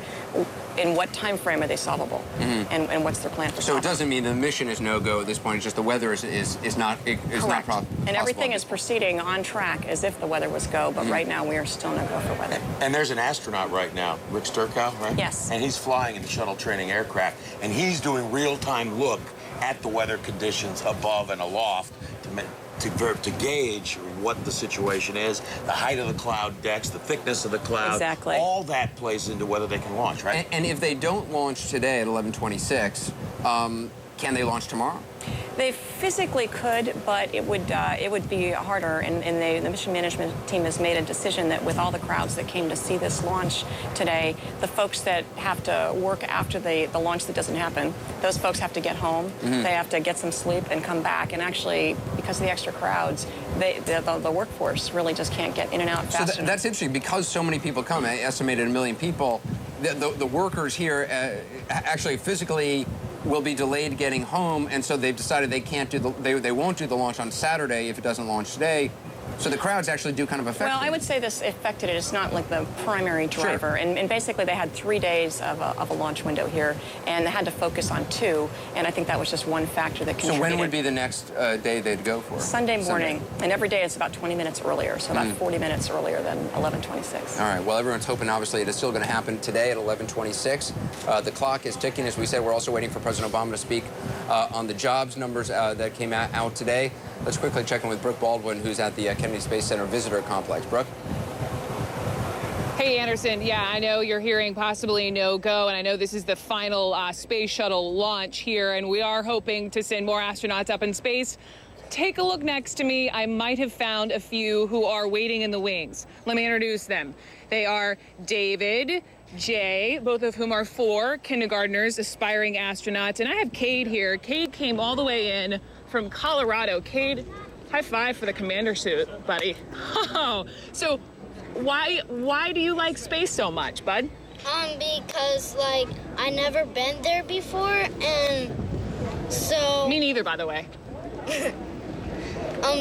in what time frame are they solvable, and what's their plan for So it doesn't mean the mission is no go at this point. It's just the weather is not possible. And everything is proceeding on track as if the weather was go, but right now we are still no go for weather. And there's an astronaut right now, Rick Sturkow, right? Yes. And he's flying in the shuttle training aircraft, and he's doing real-time look at the weather conditions above and aloft to gauge what the situation is, the height of the cloud decks, the thickness of the cloud. Exactly. All that plays into whether they can launch, right? And if they don't launch today at 11:26, can they launch tomorrow? They physically could, but it would be harder. And the mission management team has made a decision that with all the crowds that came to see this launch today, the folks that have to work after the launch that doesn't happen, those folks have to get home. They have to get some sleep and come back. And actually, because of the extra crowds, the workforce really just can't get in and out fast enough. That's interesting because so many people come. I estimated 1 million people. The workers here actually physically will be delayed getting home, and so they've decided they can't do they won't do the launch on Saturday if it doesn't launch today. So the crowds actually do kind of affect Well, them. I would say this affected it. It's not like the primary driver. Sure. And basically they had 3 days of a launch window here, and they had to focus on 2. And I think that was just one factor that contributed. So when would be the next day they'd go for? Sunday morning. And every day it's about 20 minutes earlier, so about 40 minutes earlier than 11:26. All right. Well, everyone's hoping, obviously, it is still going to happen today at 11:26. The clock is ticking. As we said, we're also waiting for President Obama to speak on the jobs numbers that came out today. Let's quickly check in with Brooke Baldwin, who's at the Kennedy Space Center Visitor Complex. Brooke? Hey, Anderson. Yeah, I know you're hearing possibly no go, and I know this is the final space shuttle launch here, and we are hoping to send more astronauts up in space. Take a look next to me. I might have found a few who are waiting in the wings. Let me introduce them. They are David, Jay, both of whom are 4 kindergartners, aspiring astronauts, and I have Cade here. Cade came all the way in from Colorado. Cade, high five for the commander suit, buddy. Oh, so why do you like space so much, bud? Because like I never been there before, and so. Me neither, by the way.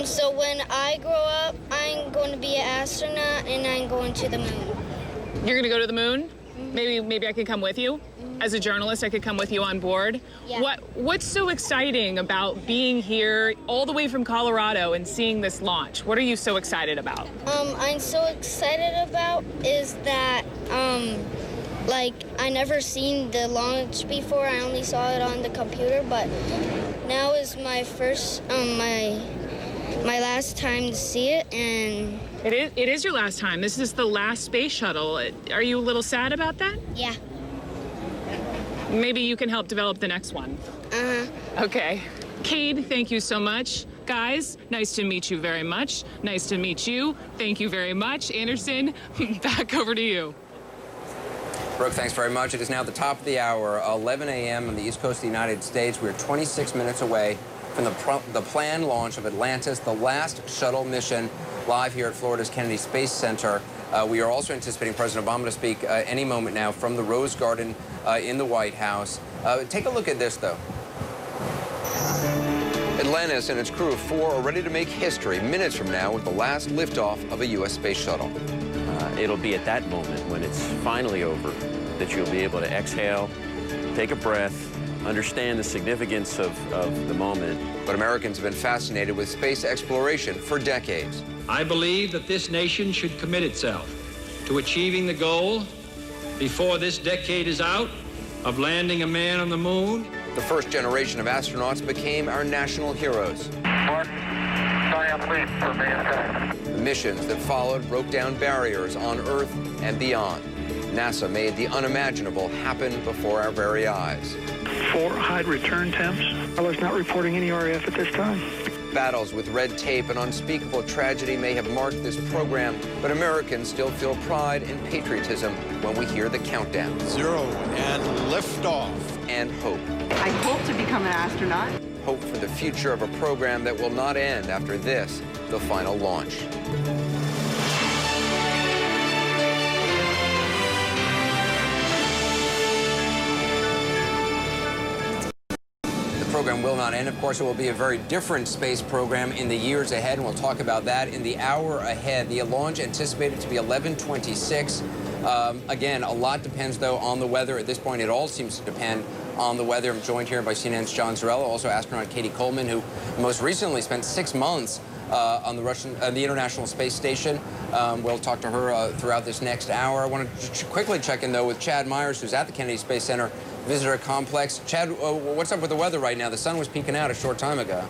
So when I grow up, I'm going to be an astronaut, and I'm going to the moon. You're gonna go to the moon? Maybe I could come with you. As a journalist, I could come with you on board. Yeah. What's so exciting about being here all the way from Colorado and seeing this launch? What are you so excited about? I'm so excited about is that like I never seen the launch before. I only saw it on the computer, but now is my first my last time to see it, and it is your last time. This is the last space shuttle. Are you a little sad about that? Yeah. Maybe you can help develop the next one. Okay. Cade, thank you so much. Guys, nice to meet you very much. Nice to meet you. Thank you very much. Anderson, back over to you. Brooke, thanks very much. It is now the top of the hour, 11 a.m. on the East Coast of the United States. We're 26 minutes away from the planned launch of Atlantis, the last shuttle mission, live here at Florida's Kennedy Space Center. We are also anticipating President Obama to speak any moment now from the Rose Garden in the White House. Take a look at this, though. Atlantis and its crew of 4 are ready to make history minutes from now with the last liftoff of a US Space Shuttle. It'll be at that moment when it's finally over that you'll be able to exhale, take a breath, understand the significance of the moment. But Americans have been fascinated with space exploration for decades. I believe that this nation should commit itself to achieving the goal before this decade is out of landing a man on the moon. The first generation of astronauts became our national heroes. The missions that followed broke down barriers on Earth and beyond. NASA made the unimaginable happen before our very eyes. 4 high return temps. Is not reporting any RAF at this time. Battles with red tape and unspeakable tragedy may have marked this program, but Americans still feel pride and patriotism when we hear the countdown. 0 and liftoff. And hope. I hope to become an astronaut. Hope for the future of a program that will not end after this, the final launch. The program will not end. Of course, it will be a very different space program in the years ahead, and we'll talk about that in the hour ahead. The launch anticipated to be 11:26. Again, a lot depends, though, on the weather. At this point, it all seems to depend on the weather. I'm joined here by CNN's John Zarella, also astronaut Katie Coleman, who most recently spent 6 months on the International Space Station. We'll talk to her throughout this next hour. I want to quickly check in, though, with Chad Myers, who's at the Kennedy Space Center Visitor Complex. Chad, what's up with the weather right now? The sun was peeking out a short time ago.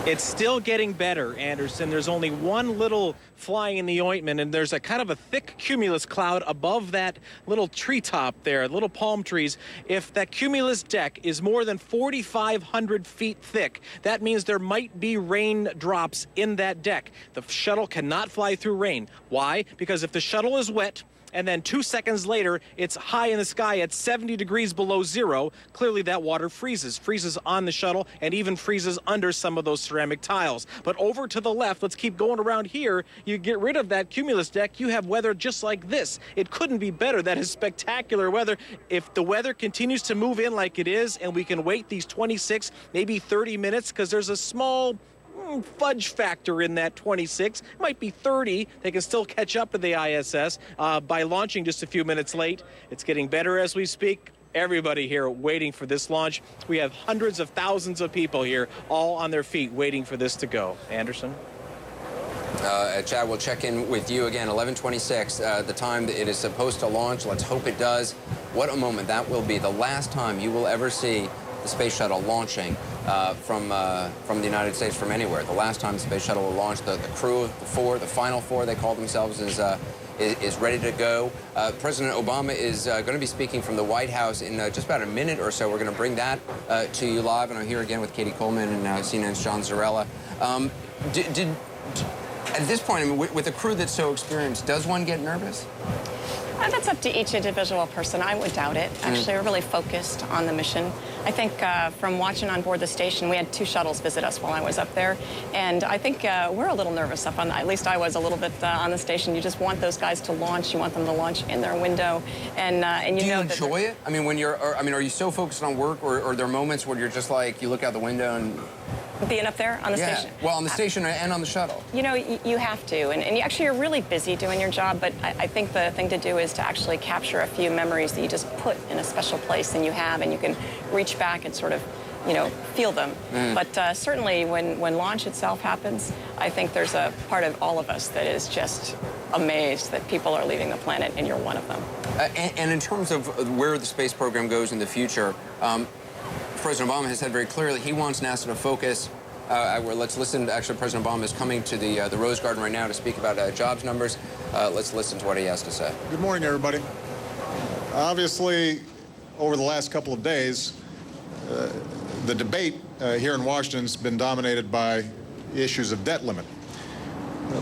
It's still getting better, Anderson. There's only one little fly in the ointment, and there's a kind of a thick cumulus cloud above that little treetop there, little palm trees. If that cumulus deck is more than 4,500 feet thick, that means there might be raindrops in that deck. The shuttle cannot fly through rain. Why? Because if the shuttle is wet, and then 2 seconds later, it's high in the sky at 70 degrees below zero. Clearly, that water freezes on the shuttle and even freezes under some of those ceramic tiles. But over to the left, let's keep going around here. You get rid of that cumulus deck, you have weather just like this. It couldn't be better. That is spectacular weather. If the weather continues to move in like it is, and we can wait these 26, maybe 30 minutes, because there's a small fudge factor in that 26. It might be 30. They can still catch up to the ISS by launching just a few minutes late. It's getting better as we speak. Everybody here waiting for this launch. We have hundreds of thousands of people here all on their feet waiting for this to go. Anderson? Chad, we'll check in with you again, 11:26, the time that it is supposed to launch. Let's hope it does. What a moment that will be. The last time you will ever see the space shuttle launching from the United States, from anywhere. The last time the space shuttle will launch, the crew of the final four, they call themselves, is ready to go. President Obama is going to be speaking from the White House in just about a minute or so. We're going to bring that to you live, and I'm here again with Katie Coleman and CNN's John Zarella. At this point, I mean, with a crew that's so experienced, does one get nervous? That's up to each individual person. I would doubt it. Actually, we're really focused on the mission. I think from watching on board the station, we had 2 shuttles visit us while I was up there. And I think we're a little nervous up on at least I was a little bit on the station. You just want those guys to launch. You want them to launch in their window. And you know that. Do you enjoy it? I mean, are you so focused on work, or are there moments where you're just like, you look out the window and... Being up there on the station? Well, on the station and on the shuttle. You know, you have to. And actually, you're really busy doing your job, but I think the thing to do is to actually capture a few memories that you just put in a special place and you have, and you can reach back and sort of, you know, feel them. But certainly, when launch itself happens, I think there's a part of all of us that is just amazed that people are leaving the planet, and you're one of them. And in terms of where the space program goes in the future, President Obama has said very clearly he wants NASA to focus. Let's listen. Actually, President Obama is coming to the Rose Garden right now to speak about jobs numbers. Let's listen to what he has to say. Good morning, everybody. Obviously, over the last couple of days, the debate here in Washington has been dominated by issues of debt limit.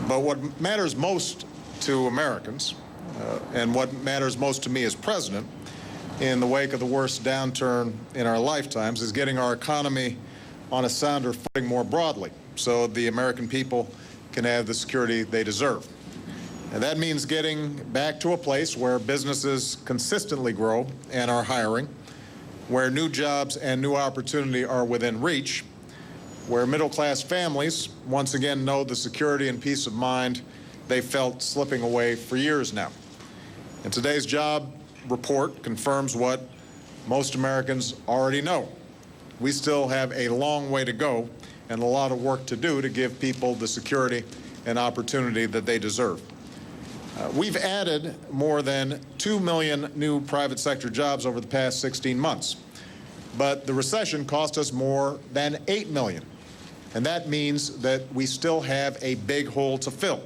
But what matters most to Americans, and what matters most to me as president, in the wake of the worst downturn in our lifetimes, is getting our economy on a sounder footing more broadly, so the American people can have the security they deserve. And that means getting back to a place where businesses consistently grow and are hiring, where new jobs and new opportunity are within reach, where middle-class families once again know the security and peace of mind they felt slipping away for years now. And today's job report confirms what most Americans already know. We still have a long way to go and a lot of work to do to give people the security and opportunity that they deserve. We've added more than 2 million new private sector jobs over the past 16 months. But the recession cost us more than 8 million. And that means that we still have a big hole to fill.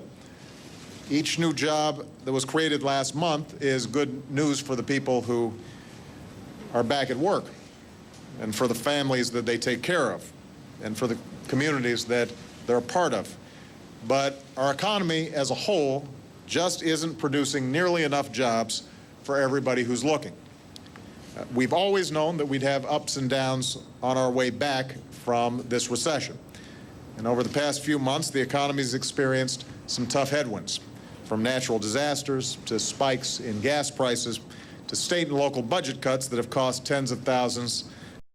Each new job that was created last month is good news for the people who are back at work, and for the families that they take care of, and for the communities that they're a part of. But our economy as a whole just isn't producing nearly enough jobs for everybody who's looking. We've always known that we'd have ups and downs on our way back from this recession. And over the past few months, the economy's experienced some tough headwinds, from natural disasters to spikes in gas prices to state and local budget cuts that have cost tens of thousands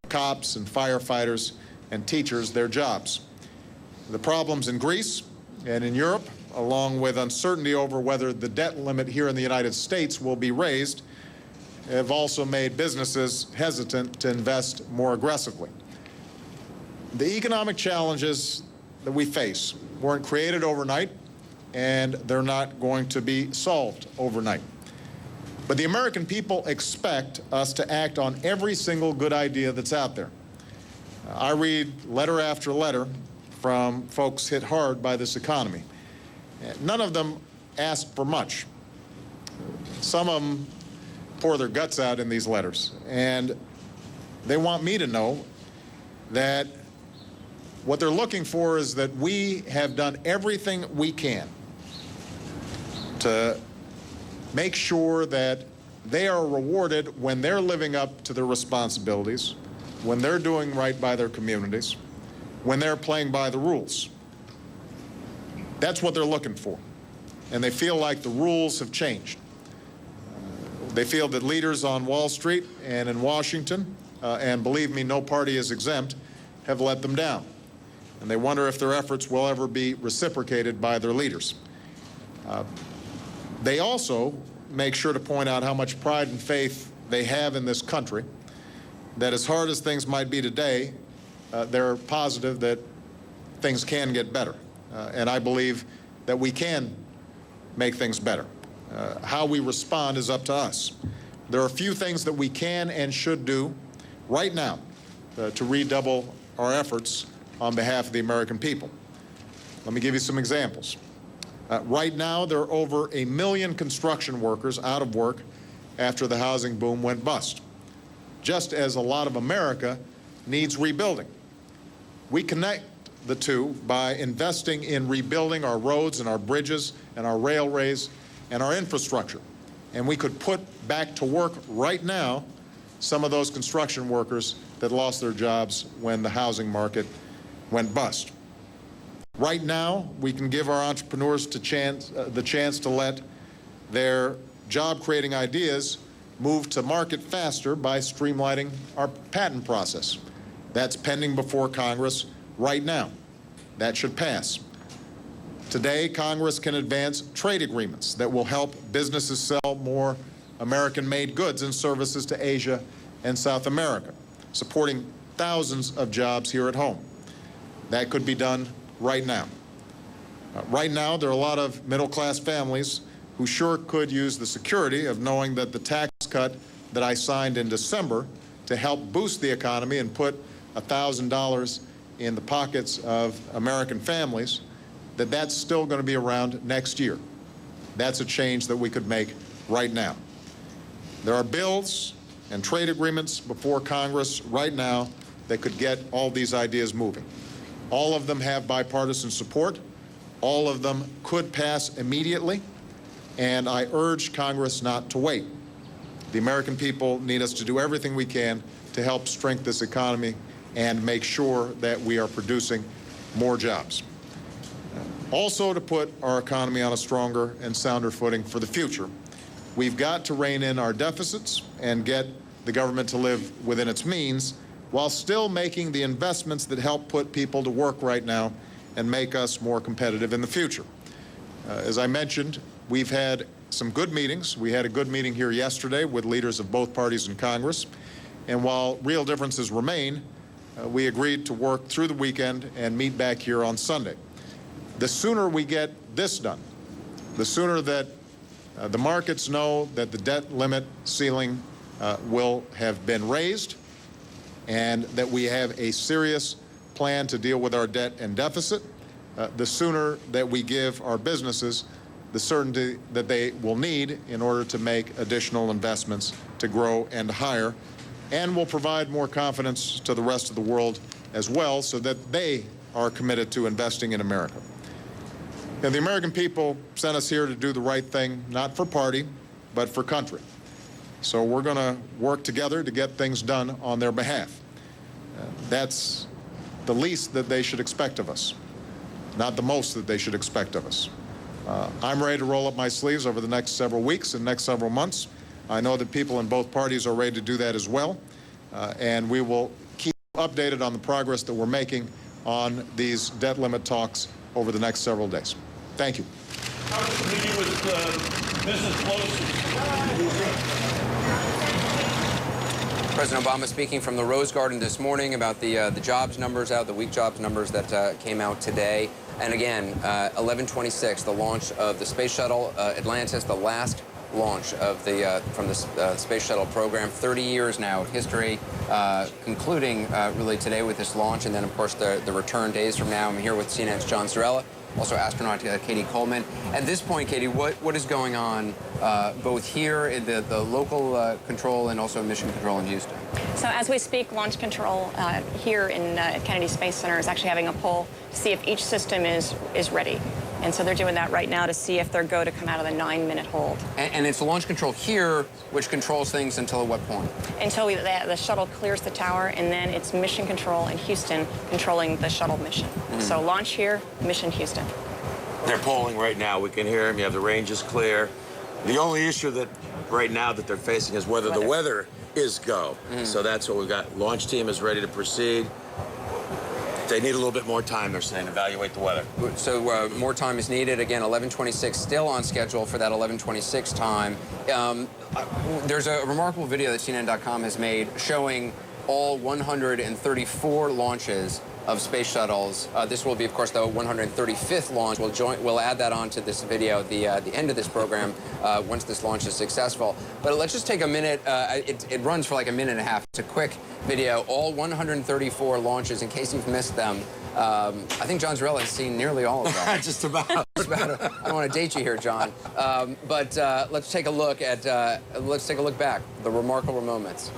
of cops and firefighters and teachers their jobs. The problems in Greece and in Europe, along with uncertainty over whether the debt limit here in the United States will be raised, have also made businesses hesitant to invest more aggressively. The economic challenges that we face weren't created overnight, and they're not going to be solved overnight. But the American people expect us to act on every single good idea that's out there. I read letter after letter from folks hit hard by this economy. None of them ask for much. Some of them pour their guts out in these letters, and they want me to know that what they're looking for is that we have done everything we can to make sure that they are rewarded when they're living up to their responsibilities, when they're doing right by their communities, when they're playing by the rules. That's what they're looking for. And they feel like the rules have changed. They feel that leaders on Wall Street and in Washington, and believe me, no party is exempt, have let them down. And they wonder if their efforts will ever be reciprocated by their leaders. They also make sure to point out how much pride and faith they have in this country, that as hard as things might be today, they're positive that things can get better. And I believe that we can make things better. How we respond is up to us. There are a few things that we can and should do right now to redouble our efforts on behalf of the American people. Let me give you some examples. Right now, there are over 1 million construction workers out of work after the housing boom went bust, just as a lot of America needs rebuilding. We connect the two by investing in rebuilding our roads and our bridges and our railways and our infrastructure. And we could put back to work right now some of those construction workers that lost their jobs when the housing market went bust. Right now, we can give our entrepreneurs the chance to let their job-creating ideas move to market faster by streamlining our patent process. That's pending before Congress right now. That should pass. Today, Congress can advance trade agreements that will help businesses sell more American-made goods and services to Asia and South America, supporting thousands of jobs here at home. That could be done right now. Right now, there are a lot of middle-class families who sure could use the security of knowing that the tax cut that I signed in December to help boost the economy and put $1,000 in the pockets of American families, that's still going to be around next year. That's a change that we could make right now. There are bills and trade agreements before Congress right now that could get all these ideas moving. All of them have bipartisan support. All of them could pass immediately, and I urge Congress not to wait. The American people need us to do everything we can to help strengthen this economy and make sure that we are producing more jobs. Also, to put our economy on a stronger and sounder footing for the future, we've got to rein in our deficits and get the government to live within its means while still making the investments that help put people to work right now and make us more competitive in the future. As I mentioned, we've had some good meetings. We had a good meeting here yesterday with leaders of both parties in Congress. And while real differences remain, we agreed to work through the weekend and meet back here on Sunday. The sooner we get this done, the sooner that The markets know that the debt limit ceiling will have been raised and that we have a serious plan to deal with our debt and deficit. The sooner that we give our businesses the certainty that they will need in order to make additional investments to grow and hire, and will provide more confidence to the rest of the world as well so that they are committed to investing in America. And the American people sent us here to do the right thing, not for party, but for country. So we're going to work together to get things done on their behalf. That's the least that they should expect of us, not the most that they should expect of us. I'm ready to roll up my sleeves over the next several weeks and next several months. I know that people in both parties are ready to do that as well, and we will keep updated on the progress that we're making on these debt limit talks over the next several days. Thank you. Meeting with Mrs. Pelosi. President Obama speaking from the Rose Garden this morning about the jobs numbers out, the weak jobs numbers that came out today. And again, 11/26, the launch of the Space Shuttle Atlantis, the last launch of from the Space Shuttle program. 30 years now of history, concluding really today with this launch, and then of course the return days from now. I'm here with CNN's John Zarella, also astronaut Katie Coleman. At this point, Katie, what is going on both here in the local control and also mission control in Houston? So as we speak, launch control here in Kennedy Space Center is actually having a poll to see if each system is ready. And so they're doing that right now to see if they're go to come out of the 9-minute hold. And it's launch control here, which controls things until what point? Until the shuttle clears the tower, and then it's mission control in Houston controlling the shuttle mission. Mm-hmm. So launch here, mission Houston. They're polling right now. We can hear them. You have the ranges clear. The only issue that right now that they're facing is whether the weather is go. Mm-hmm. So that's what we've got. Launch team is ready to proceed. They need a little bit more time, they're saying, to evaluate the weather. So more time is needed. Again, 11:26, still on schedule for that 11:26 time. There's a remarkable video that CNN.com has made showing all 134 launches of space shuttles. This will be, of course, the 135th launch. We'll add that on to this video at the end of this program once this launch is successful. But let's just take a minute. It runs for like a minute and a half. It's a quick video. All 134 launches, in case you've missed them. I think John Zarella has seen nearly all of them. Just about. I don't want to date you here, John. But let's take a look at. Let's take a look back. The remarkable moments.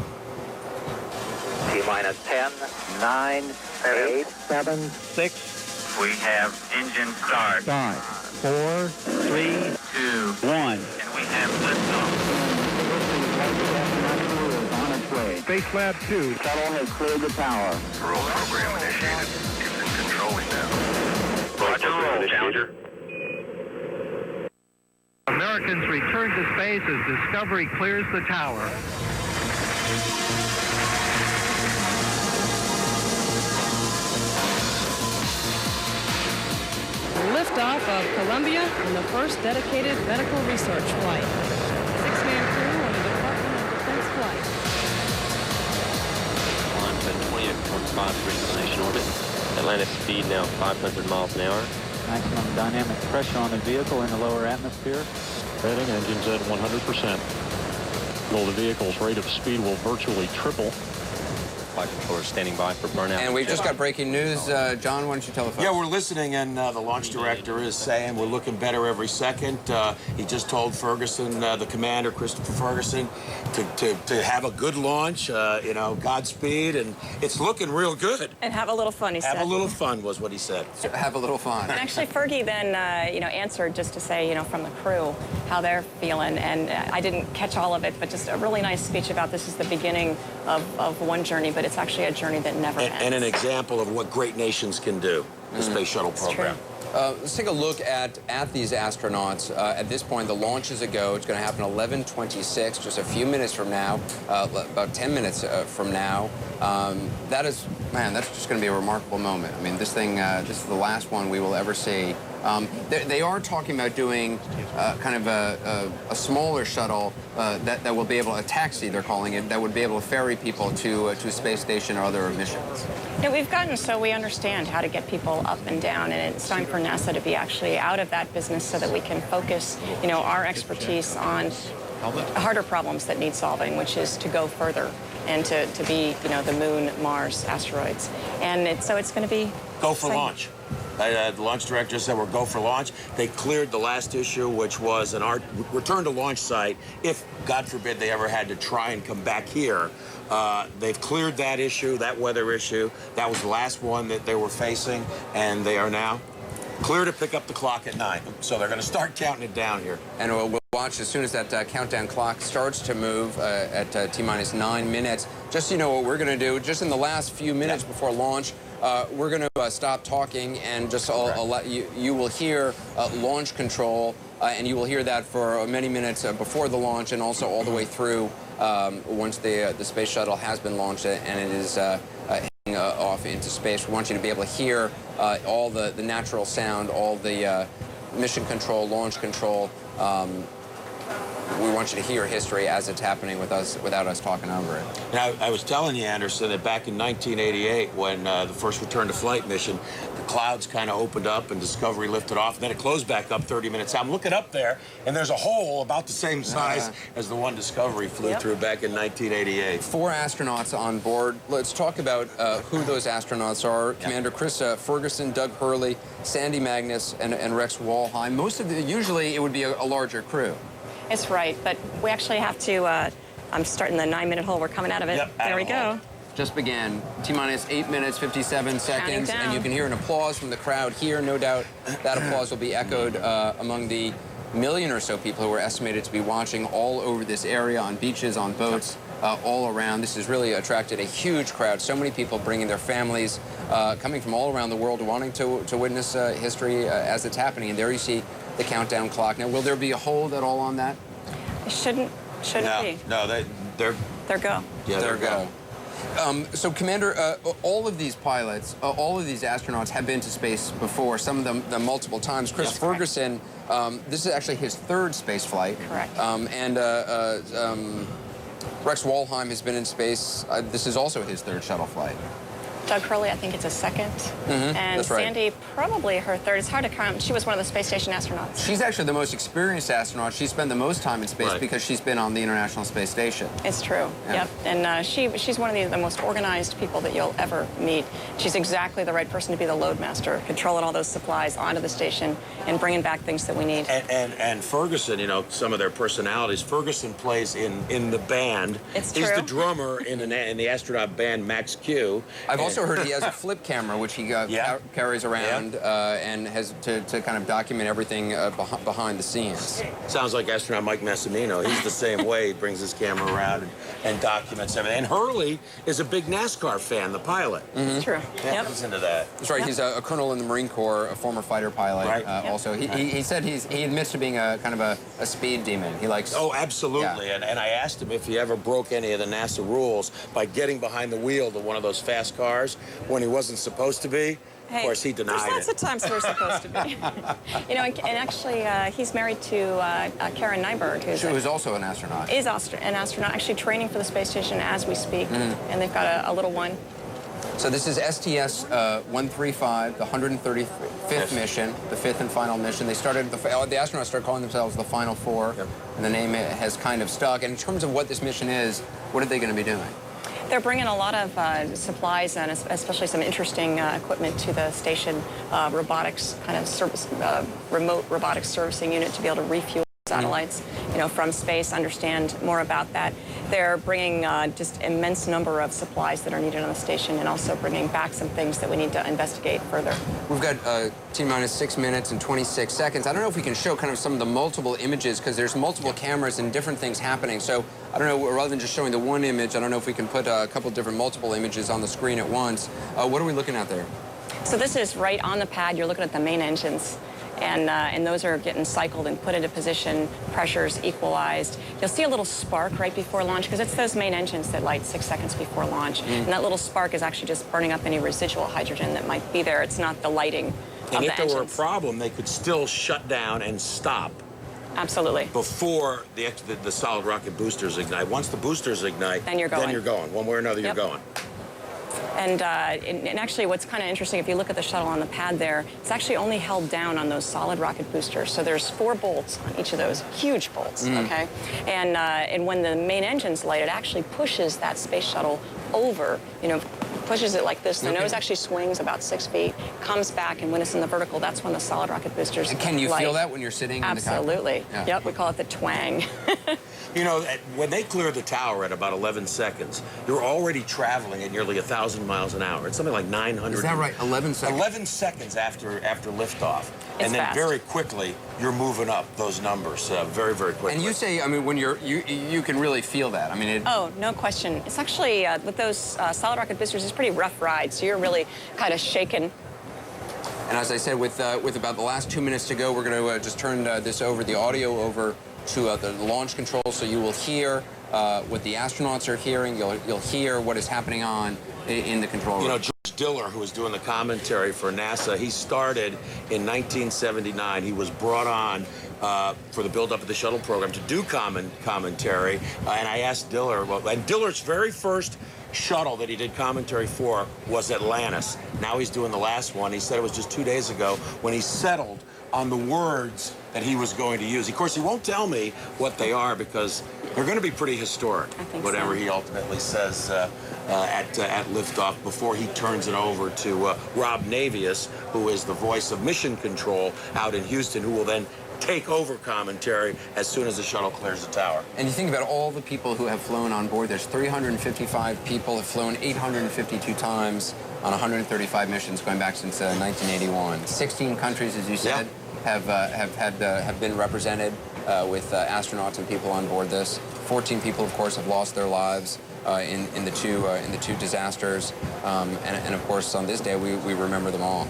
T-minus 10, 9, 8, 7, 6. We have engine start. 5, 4, 3, 2, 1. And we have liftoff. On its way. Space Lab 2. Shuttle has cleared the tower. Roll program initiated. It's in controlling now. Roger, roll, Challenger. Americans return to space as Discovery clears the tower. Liftoff of Columbia and the first dedicated medical research flight. 6-man crew on the Department of Defense flight. Climbs at 28.5 degrees inclination orbit. Atlantis speed now 500 miles an hour. Maximum dynamic pressure on the vehicle in the lower atmosphere. Heading engines at 100%. Well, the vehicle's rate of speed will virtually triple. Flight controller standing by for burnout. And we've just got breaking news. John, why don't you tell the folks? Yeah, we're listening, and the launch director is saying we're looking better every second. He just told Ferguson, the commander, Christopher Ferguson, to have a good launch, you know, Godspeed, and it's looking real good. And have a little fun, he said. Have a little fun was what he said. So have a little fun. And actually, Fergie then, answered just to say, from the crew, how they're feeling. And I didn't catch all of it, but just a really nice speech about this is the beginning of one journey, but it's actually a journey that never ends. And an example of what great nations can do, the Space Shuttle program. Let's take a look at these astronauts. At this point, the launch is a go. It's going to happen 11:26, just a few minutes from now, about 10 minutes from now. That is, man, that's just going to be a remarkable moment. I mean, this thing, this is the last one we will ever see. They are talking about doing kind of a smaller shuttle that will be able, a taxi they're calling it, that would be able to ferry people to a space station or other missions. Yeah, we've gotten so we understand how to get people up and down, and it's time for NASA to be actually out of that business so that we can focus, you know, our expertise on harder problems that need solving, which is to go further and to be, you know, the moon, Mars, asteroids. And so it's going to be go for exciting. launch. The launch director said we're go for launch. They cleared the last issue, which was an return to launch site if, God forbid, they ever had to try and come back here. They've cleared that issue, that weather issue. That was the last one that they were facing, and they are now clear to pick up the clock at 9. So they're going to start counting it down here. And we'll watch as soon as that countdown clock starts to move at T-minus 9 minutes. Just so you know what we're going to do, just in the last few minutes before launch, we're going to stop talking and just you will hear launch control, and you will hear that for many minutes before the launch and also all the way through once the space shuttle has been launched and it is heading off into space. We want you to be able to hear all the natural sound, all the mission control, launch control. We want you to hear history as it's happening with us without us talking over it. Now, I was telling you, Anderson, that back in 1988, when the first return to flight mission, the clouds kind of opened up and Discovery lifted off, and then it closed back up 30 minutes out. I'm looking up there, and there's a hole about the same size as the one Discovery flew through back in 1988. 4 astronauts on board. Let's talk about who those astronauts are. Commander Chris Ferguson, Doug Hurley, Sandy Magnus, and Rex Walheim. Most of the, usually it would be a larger crew. It's right, but we actually have to, I'm starting the 9-minute hole. We're coming out of it. Yep, there we go. Just began. T-minus 8 minutes, 57 seconds, and you can hear an applause from the crowd here. No doubt that applause will be echoed among the million or so people who are estimated to be watching all over this area, on beaches, on boats, all around. This has really attracted a huge crowd. So many people bringing their families, coming from all around the world, wanting to witness history as it's happening. And there you see the countdown clock. Now, will there be a hold at all on that? It shouldn't be. No, they're go. Yeah, they're go. So, Commander, all of these pilots, all of these astronauts have been to space before, some of them multiple times. Chris Ferguson, this is actually his 3rd space flight. Correct. Rex Walheim has been in space. This is also his 3rd shuttle flight. Doug Hurley, I think it's a 2nd. And that's right. Sandy, probably her 3rd. It's hard to count. She was one of the space station astronauts. She's actually the most experienced astronaut. She spent the most time in space because she's been on the International Space Station. It's true. Yep. And she's one of the most organized people that you'll ever meet. She's exactly the right person to be the load master, controlling all those supplies onto the station and bringing back things that we need. And Ferguson, you know, some of their personalities. Ferguson plays in the band. It's He's true. the drummer in the astronaut band Max Q. I've also heard he has a flip camera, which he carries around and has to kind of document everything behind the scenes. Sounds like astronaut Mike Massimino. He's the same way. He brings his camera around and documents everything. And Hurley is a big NASCAR fan, the pilot. It's true. Yeah, he's into that. That's right. He's a colonel in the Marine Corps, a former fighter pilot. Right. Also, he said he admits to being a kind of a speed demon. He likes. Oh, absolutely. Yeah. And I asked him if he ever broke any of the NASA rules by getting behind the wheel of one of those fast cars when he wasn't supposed to be. Hey, of course, he denied it. There's lots of times we're supposed to be. You know, and actually, he's married to Karen Nyberg, who's also an astronaut. Is an astronaut, actually training for the space station as we speak, and they've got a little one. So this is STS-135, the 135th mission, the 5th and final mission. They started, the astronauts started calling themselves the Final 4, and the name has kind of stuck. And in terms of what this mission is, what are they going to be doing? They're bringing a lot of supplies and especially some interesting equipment to the station, robotics kind of service, remote robotics servicing unit to be able to refuel satellites, you know, from space, understand more about that. They're bringing just immense number of supplies that are needed on the station and also bringing back some things that we need to investigate further. We've got T-minus 6 minutes and 26 seconds. I don't know if we can show kind of some of the multiple images because there's multiple cameras and different things happening. So I don't know, rather than just showing the one image, I don't know if we can put a couple different multiple images on the screen at once. What are we looking at there? So this is right on the pad. You're looking at the main engines. and those are getting cycled and put into position, pressures equalized. You'll see a little spark right before launch because it's those main engines that light 6 seconds before launch. And that little spark is actually just burning up any residual hydrogen that might be there. It's not the lighting of the engines. And if there were a problem, they could still shut down and stop. Absolutely. Before the solid rocket boosters ignite. Once the boosters ignite, then you're going. One way or another, you're going. And actually, what's kind of interesting, if you look at the shuttle on the pad there, it's actually only held down on those solid rocket boosters. So there's 4 bolts on each of those, huge bolts, okay? And when the main engine's light, it actually pushes that space shuttle over, pushes it like this. The nose actually swings about 6 feet, comes back, and when it's in the vertical, that's when the solid rocket boosters light. Can you feel that when you're sitting in the cockpit? Absolutely. Yeah. Yep, we call it the twang. When they clear the tower at about 11 seconds, you're already traveling at nearly 1,000 miles an hour. It's something like 900. Is that right? 11 seconds? 11 seconds after liftoff. It's and then fast. very quickly, you're moving up those numbers very, very quickly. And you say, when you can really feel that. Oh, no question. It's actually, with those solid rocket boosters, it's a pretty rough ride, so you're really kind of shaken. And as I said, with about the last 2 minutes to go, we're going to just turn the audio over to the launch control, so you will hear what the astronauts are hearing. You'll hear what is happening in the control room. George Diller, who was doing the commentary for NASA, he started in 1979. He was brought on for the build-up of the shuttle program to do commentary, and I asked Diller, and Diller's very first shuttle that he did commentary for was Atlantis. Now he's doing the last one. He said it was just 2 days ago when he settled on the words that he was going to use. Of course, he won't tell me what they are because they're going to be pretty historic, whatever he ultimately says at liftoff before he turns it over to Rob Navius, who is the voice of mission control out in Houston, who will then take over commentary as soon as the shuttle clears the tower. And you think about all the people who have flown on board. There's 355 people have flown 852 times on 135 missions going back since 1981. 16 countries, as you said, have been represented with astronauts and people on board this. 14 people, of course, have lost their lives in the two disasters, and of course on this day we remember them all.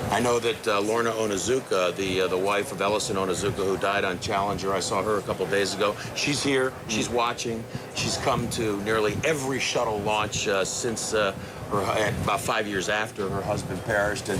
I know that Lorna Onizuka, the wife of Ellison Onizuka, who died on Challenger, I saw her a couple days ago. She's here. She's watching. She's come to nearly every shuttle launch since about 5 years after her husband perished. And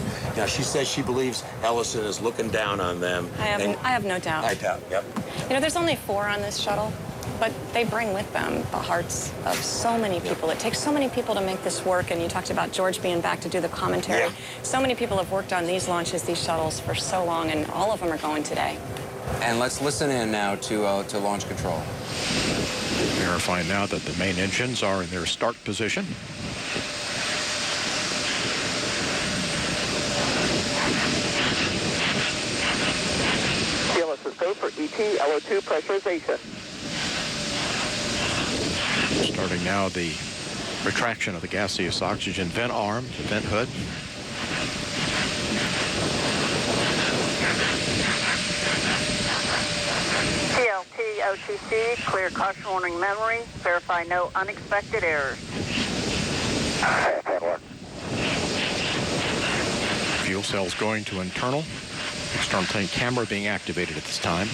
she says she believes Ellison is looking down on them. I have no doubt. I doubt, yep. There's only 4 on this shuttle, but they bring with them the hearts of so many people. It takes so many people to make this work, and you talked about George being back to do the commentary. Yeah. So many people have worked on these launches, these shuttles, for so long, and all of them are going today. And let's listen in now to launch control. Verifying now that the main engines are in their start position. TLS is go for ET LO2 pressurization. Starting now the retraction of the gaseous oxygen vent arm, the vent hood. TLT OTC, clear caution warning memory. Verify no unexpected errors. Fuel cells going to internal. External tank camera being activated at this time.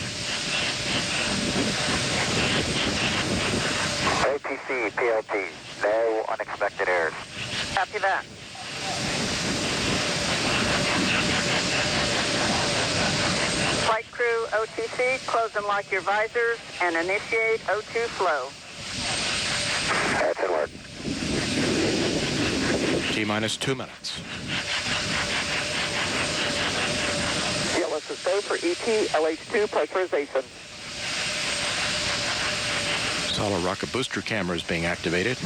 OTC, PLT, no unexpected errors. Copy that. Flight crew, OTC, close and lock your visors and initiate O2 flow. That's at work. T-minus 2 minutes. TLS is go for ET LH2 pressurization. Solid rocket booster camera is being activated.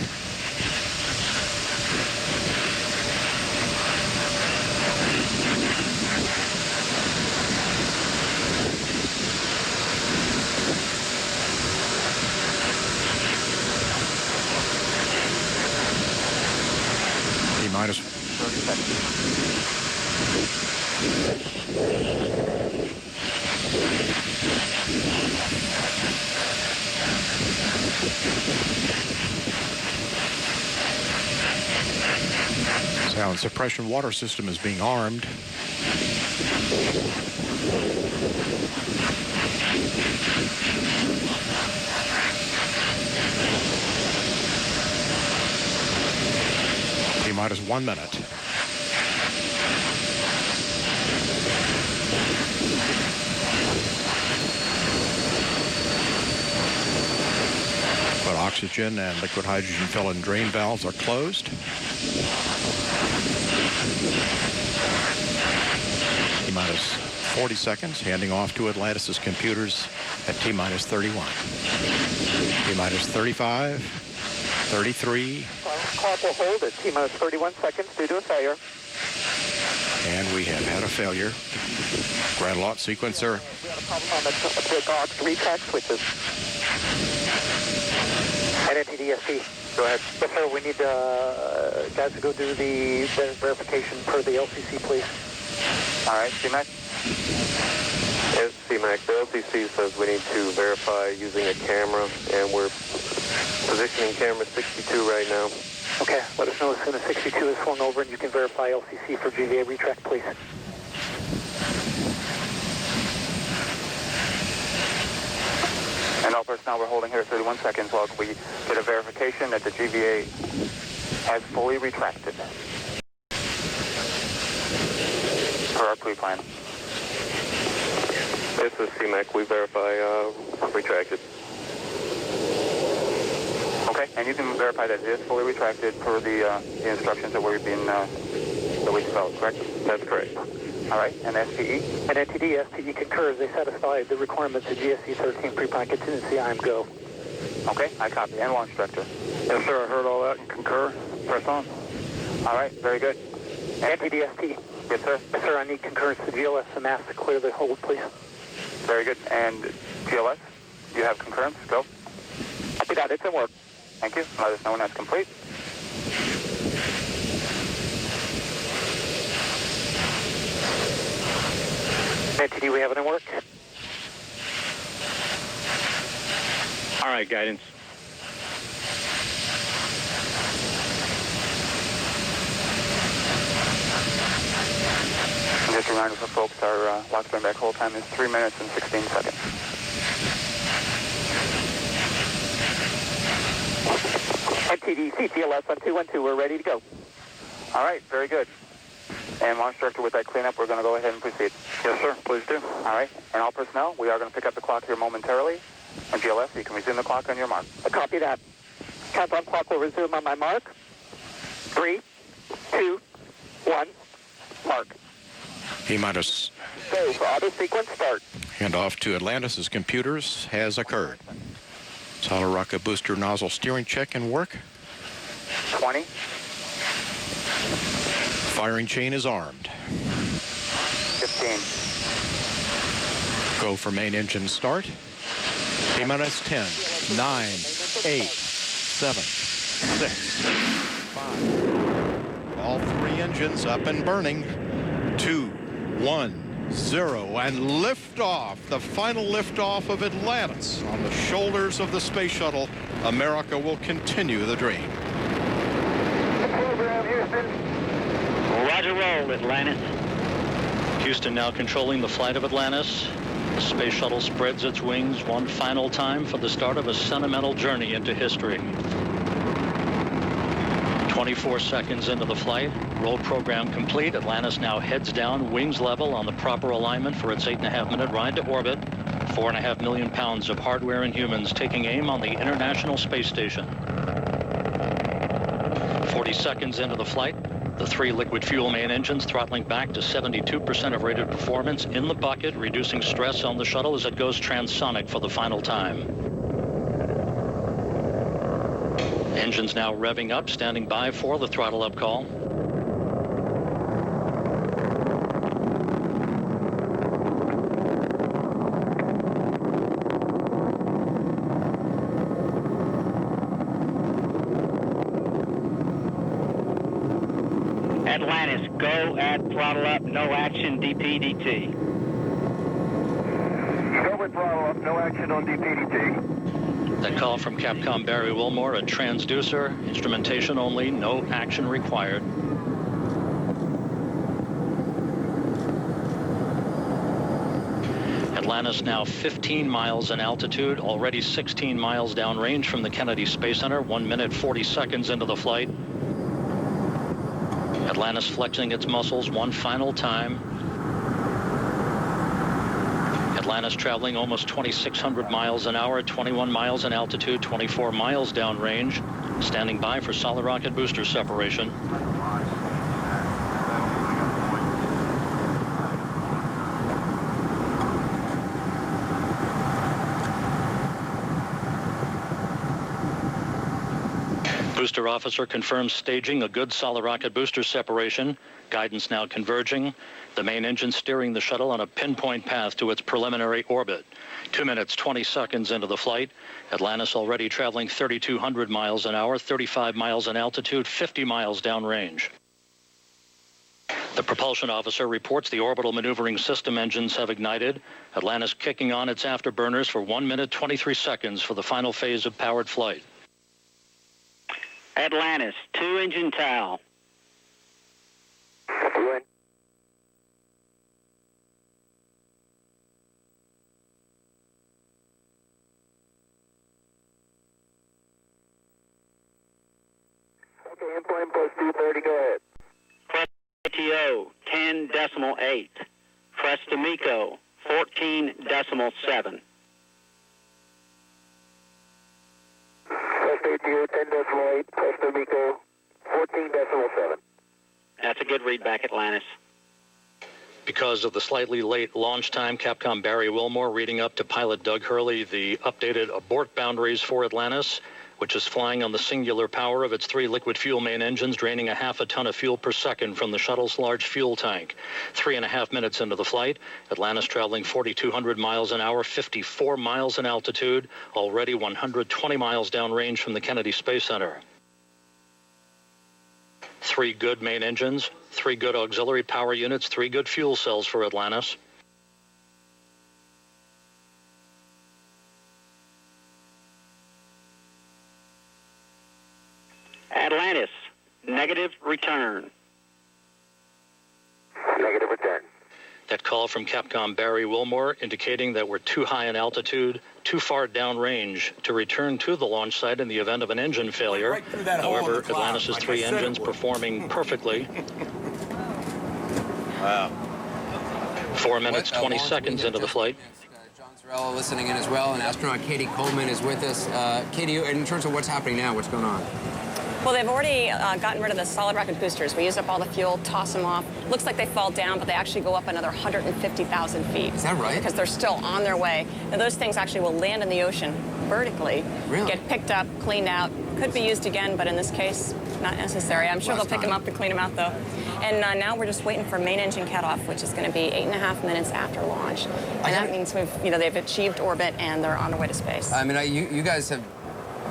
T-minus 30 seconds. Sound suppression water system is being armed. T-minus 1 minute. But oxygen and liquid hydrogen fill and drain valves are closed. T-minus 40 seconds, handing off to Atlantis' computers at T-minus 31. T-minus 35, 33. Clock will hold at T-minus 31 seconds due to a failure. And we have had a failure. Grand launch sequencer. We had a problem on the aux retract switches. NTDSP. Go ahead. Yes, sir. We need guys to go do the verification per the LCC, please. All right, CMAC. Yes, CMAC. The LCC says we need to verify using a camera, and we're positioning camera 62 right now. Okay, let us know as soon as 62 is swung over and you can verify LCC for GVA retract, please. And all personnel, we're holding here 31 seconds while we get a verification that the GVA has fully retracted. Per our pre-plan. This is CMAC. We verify retracted. Okay, and you can verify that it is fully retracted per the instructions that we've been that we developed, correct? That's correct. All right, and SPE? And NTD, SPE concurs. They satisfy the requirements of GSC 13 pre-plan contingency. I am go. Okay, I copy. And launch director? Yes, sir. I heard all that and concur. Press on. All right, very good. NTD, SPE? Yes, sir. Yes, sir. I need concurrence to GLS and mass to clear the hold, please. Very good. And GLS, you have concurrence? Go. Copy that. It's in work. Thank you. Let us know when that's complete. NTD, we have it in work. All right, guidance. And just a reminder for folks, our lock burn back hold time is 3 minutes and 16 seconds. NTD, CTLS on 212, we're ready to go. All right, very good. And launch director, with that cleanup, we're going to go ahead and proceed. Yes, sir, please do. All right, and all personnel, we are going to pick up the clock here momentarily. And GLS, you can resume the clock on your mark. Copy that. Countdown clock will resume on my mark. 3, 2, 1, mark. T-minus. Go for auto sequence start. Handoff to Atlantis' computers has occurred. Solid rocket booster nozzle steering check and work. 20. Firing chain is armed. 15. Go for main engine start. T-minus 10, 9, 8, 7, 6, 5. All three engines up and burning. 2, 1, 0, and liftoff. The final liftoff of Atlantis on the shoulders of the space shuttle. America will continue the dream. Program, Houston. Roger, roll, Atlantis. Houston now controlling the flight of Atlantis. The space shuttle spreads its wings one final time for the start of a sentimental journey into history. 24 seconds into the flight, roll program complete. Atlantis now heads down, wings level on the proper alignment for its 8.5-minute ride to orbit. 4.5 million pounds of hardware and humans taking aim on the International Space Station. 40 seconds into the flight, the 3 liquid fuel main engines throttling back to 72% of rated performance in the bucket, reducing stress on the shuttle as it goes transonic for the final time. Engines now revving up, standing by for the throttle up call. Atlantis, go at throttle up, no action, DPDT. Go with throttle up, no action on DPDT. That call from Capcom Barry Wilmore, a transducer, instrumentation only, no action required. Atlantis now 15 miles in altitude, already 16 miles downrange from the Kennedy Space Center, 1 minute 40 seconds into the flight. Atlantis flexing its muscles one final time. Atlantis traveling almost 2,600 miles an hour, 21 miles in altitude, 24 miles downrange, standing by for solid rocket booster separation. Booster officer confirms staging a good solid rocket booster separation. Guidance now converging. The main engine steering the shuttle on a pinpoint path to its preliminary orbit. 2 minutes, 20 seconds into the flight. Atlantis already traveling 3,200 miles an hour, 35 miles in altitude, 50 miles downrange. The propulsion officer reports the orbital maneuvering system engines have ignited. Atlantis kicking on its afterburners for 1 minute, 23 seconds for the final phase of powered flight. Atlantis, 2-engine towel. Copy. Okay, in-plane plus 230, go ahead. ATO, 10.8. Frestamico, 14.7. Press ATO 10.8, Presto Mico 14.7. That's a good read back, Atlantis. Because of the slightly late launch time, Capcom Barry Wilmore reading up to pilot Doug Hurley the updated abort boundaries for Atlantis, which is flying on the singular power of its 3 liquid fuel main engines, draining a half a ton of fuel per second from the shuttle's large fuel tank. 3.5 minutes into the flight, Atlantis traveling 4,200 miles an hour, 54 miles in altitude, already 120 miles downrange from the Kennedy Space Center. 3 good main engines, 3 good auxiliary power units, 3 good fuel cells for Atlantis. Atlantis, negative return. Negative return. That call from Capcom Barry Wilmore indicating that we're too high in altitude, too far downrange to return to the launch site in the event of an engine failure. Right through that hole in However, the cloud, Atlantis' like 3 I said it engines would. performing perfectly. Wow. 4 minutes, 20 seconds into the flight. John Zarella listening in as well, and astronaut Katie Coleman is with us. Katie, in terms of what's happening now, what's going on? Well, they've already gotten rid of the solid rocket boosters. We use up all the fuel, toss them off. Looks like they fall down, but they actually go up another 150,000 feet. Is that right? Because they're still on their way. Now, those things actually will land in the ocean vertically, Really? get picked up, cleaned out. Could be used again, but in this case, not necessary. I'm sure Last they'll pick them time. up and clean them out, though. And now we're just waiting for main engine cutoff, which is going to be 8.5 minutes after launch. And that means they've achieved orbit and they're on their way to space. I mean, you guys have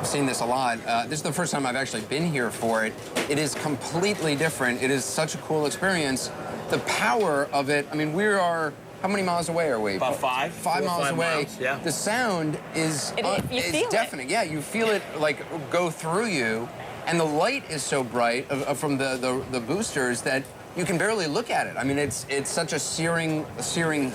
seen this a lot. This is the first time I've actually been here for it. It is completely different. It is such a cool experience. The power of it, I mean, we are, how many miles away are we? About 5. 5 miles 5 away. miles, yeah. The sound is You feel deafening. Yeah, you feel it like go through you. And the light is so bright from the boosters that you can barely look at it. I mean, it's such a searing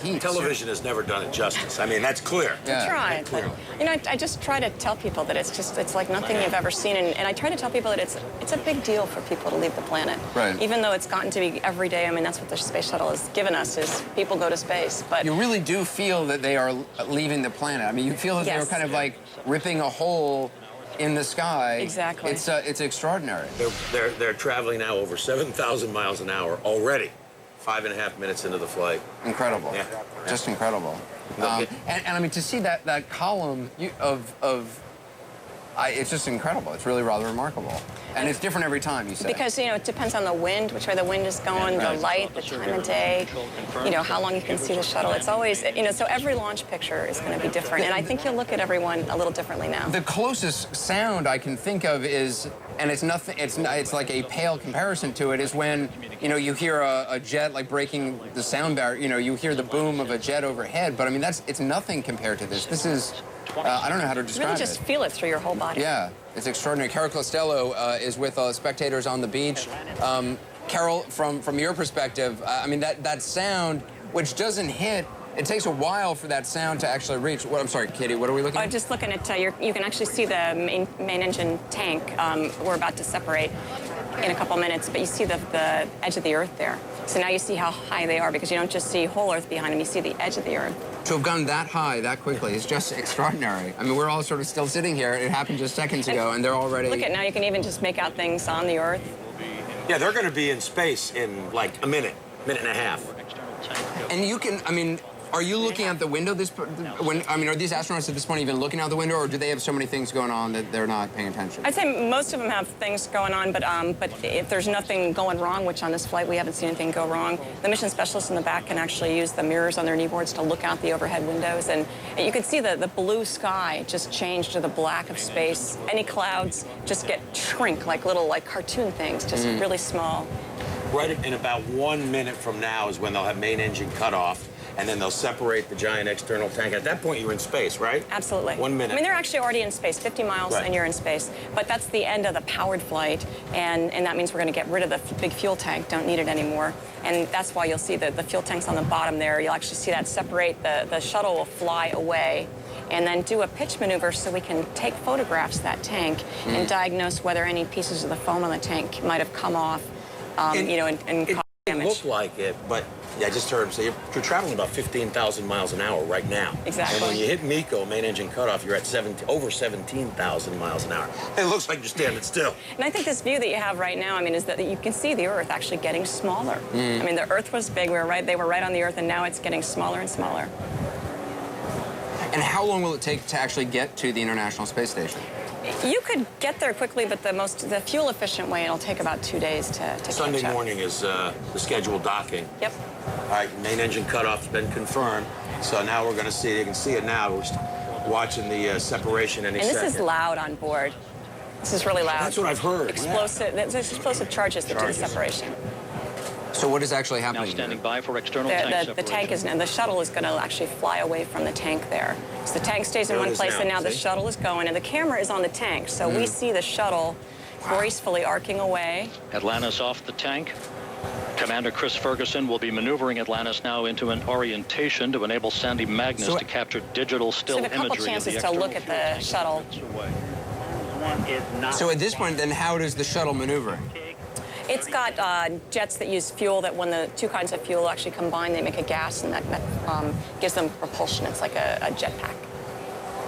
heat. Television has never done it justice. I mean, that's clear. Yeah. Try, but I just try to tell people that it's like nothing you've ever seen, and I try to tell people that it's a big deal for people to leave the planet. Right. Even though it's gotten to be every day. I mean, that's what the space shuttle has given us is people go to space, but You really do feel that they are leaving the planet. I mean, you feel that Yes. they're kind of like ripping a hole in the sky. Exactly. It's extraordinary. They're traveling now over 7,000 miles an hour already. 5.5 minutes into the flight. Incredible. Yeah. Just incredible. And I mean, to see that column it's just incredible. It's really rather remarkable. And it's different every time, you say. because it depends on the wind, which way the wind is going, the light, the time of day, how long you can see the shuttle. It's always, so every launch picture is going to be different, and I think you'll look at everyone a little differently now. The closest sound I can think of is, and it's nothing. It's like a pale comparison to it, is when you hear a jet like breaking the sound barrier. You hear the boom of a jet overhead, but I mean it's nothing compared to this. This is I don't know how to You describe really just it. feel it through your whole body. Yeah, it's extraordinary. Carol Costello is with spectators on the beach. Carol, from your perspective, I mean that sound, which doesn't hit. It takes a while for that sound to actually reach. What? I'm sorry, Katie. What are we looking at? Just looking at you can actually see the main engine tank. We're about to separate in a couple minutes, but you see the edge of the Earth there. So now you see how high they are, because you don't just see whole Earth behind them. You see the edge of the Earth. To have gone that high that quickly is just extraordinary. I mean, we're all sort of still sitting here. It happened just seconds ago, and they're already... Look at now, you can even just make out things on the Earth. Yeah, they're going to be in space in like a minute and a half. And you can, I mean, are you looking out the window are these astronauts at this point even looking out the window, or do they have so many things going on that they're not paying attention? I'd say most of them have things going on, but if there's nothing going wrong, which on this flight we haven't seen anything go wrong, the mission specialists in the back can actually use the mirrors on their kneeboards to look out the overhead windows, and you can see the blue sky just change to the black of space. Any clouds just shrink like little cartoon things, just really small. Right in about 1 minute from now is when they'll have main engine cut off, and then they'll separate the giant external tank. At that point, you're in space, right? Absolutely. 1 minute. I mean, they're actually already in space, 50 miles, and you're in space. But that's the end of the powered flight, and that means we're going to get rid of the big fuel tank, don't need it anymore. And that's why you'll see the fuel tanks on the bottom there. You'll actually see that separate. The shuttle will fly away and then do a pitch maneuver so we can take photographs of that tank and diagnose whether any pieces of the foam on the tank might have come off, and cause damage. It looked like it, but yeah, I just heard him say you're traveling about 15,000 miles an hour right now. Exactly. And when you hit MECO, main engine cutoff, you're at over 17,000 miles an hour. It looks like you're standing still. And I think this view that you have right now, I mean, is that you can see the Earth actually getting smaller. I mean, the Earth was big. They were right on the Earth, and now it's getting smaller and smaller. And how long will it take to actually get to the International Space Station? You could get there quickly, but the fuel-efficient way, it'll take about 2 days to catch up. Sunday morning is the scheduled docking. Yep. All right, main engine cutoff's been confirmed. So now we're going to see, you can see it now. We're watching the separation any second. And this is loud on board. This is really loud. That's what I've heard. Explosive. There's explosive charges that do the separation. So what is actually happening? Now standing by for external tank separation. The tank is, and the shuttle is going to actually fly away from the tank there. So the tank stays in one place, and now the shuttle is going, and the camera is on the tank. So we see the shuttle gracefully arcing away. Atlantis off the tank. Commander Chris Ferguson will be maneuvering Atlantis now into an orientation to enable Sandy Magnus to capture digital still imagery. So a couple chances to look at the shuttle. So at this point, then, how does the shuttle maneuver? It's got jets that use fuel that when the two kinds of fuel actually combine, they make a gas, and that gives them propulsion. It's like a jetpack.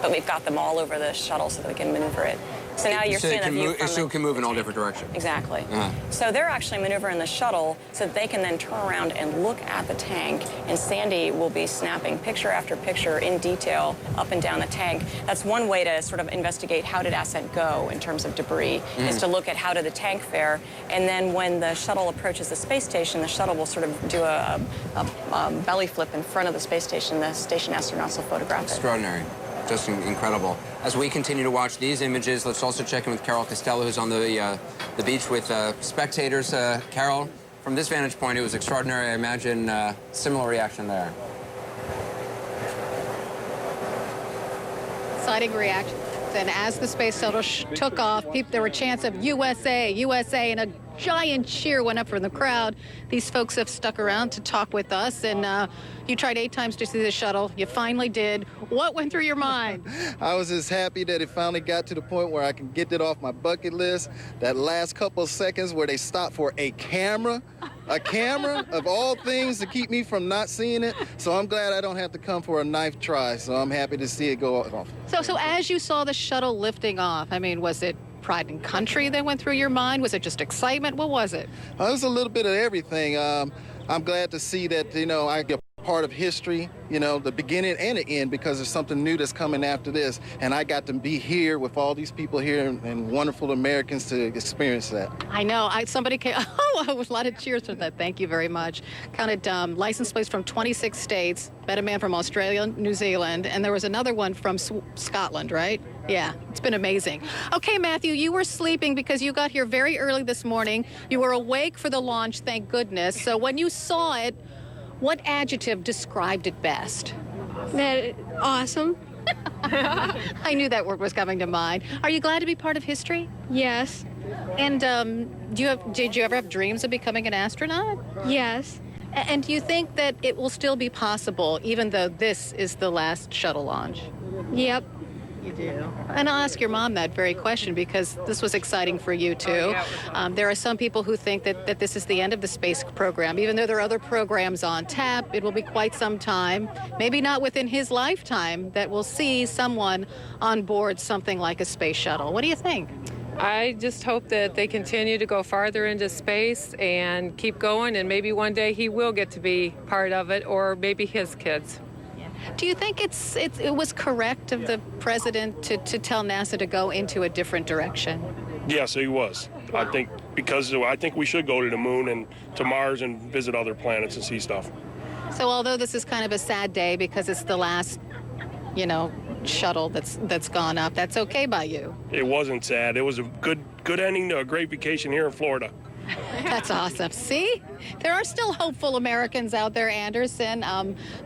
But we've got them all over the shuttle so that we can maneuver it. So now you're seeing the view from it can move in all different directions. Exactly. So they're actually maneuvering the shuttle so that they can then turn around and look at the tank, and Sandy will be snapping picture after picture in detail up and down the tank. That's one way to sort of investigate how did ascent go in terms of debris, is to look at how did the tank fare, and then when the shuttle approaches the space station, the shuttle will sort of do a belly flip in front of the space station. The station astronauts will photograph it. Extraordinary. Just incredible. As we continue to watch these images, let's also check in with Carol Costello, who's on the beach with spectators. Carol, from this vantage point, it was extraordinary. I imagine similar reaction there. Exciting reaction. And as the space shuttle took off, there were chants of USA, USA, and a giant cheer went up from the crowd. These folks have stuck around to talk with us, and you tried 8 times to see the shuttle. You finally did. What went through your mind? I was just happy that it finally got to the point where I can get it off my bucket list. That last couple of seconds where they stopped for a camera of all things to keep me from not seeing it. So I'm glad I don't have to come for a 9th try. So I'm happy to see it go off. So as you saw the shuttle lifting off, I mean, was it pride in country that went through your mind? Was it just excitement? What was it? It was a little bit of everything. I'm glad to see that, I get part of history, the beginning and the end, because there's something new that's coming after this. And I got to be here with all these people here and wonderful Americans to experience that. I know. Somebody came. Oh, a lot of cheers for that. Thank you very much. Counted license plates from 26 states. Met a man from Australia, New Zealand, and there was another one from Scotland, right? Yeah, it's been amazing. Okay, Matthew, you were sleeping because you got here very early this morning. You were awake for the launch, thank goodness. So when you saw it, what adjective described it best? Awesome. I knew that word was coming to mind. Are you glad to be part of history? Yes. And did you ever have dreams of becoming an astronaut? Yes. And do you think that it will still be possible, even though this is the last shuttle launch? Yep. You do. And I'll ask your mom that very question because this was exciting for you, too. Oh, yeah, it was awesome. There are some people who think that this is the end of the space program. Even though there are other programs on tap, it will be quite some time, maybe not within his lifetime, that we'll see someone on board something like a space shuttle. What do you think? I just hope that they continue to go farther into space and keep going, and maybe one day he will get to be part of it, or maybe his kids. Do you think it was correct of the president to tell NASA to go into a different direction? Yes, he was. I think I think we should go to the moon and to Mars and visit other planets and see stuff. So although this is kind of a sad day because it's the last, shuttle that's gone up, that's okay by you? It wasn't sad. It was a good ending to a great vacation here in Florida. That's awesome. See? There are still hopeful Americans out there, Anderson.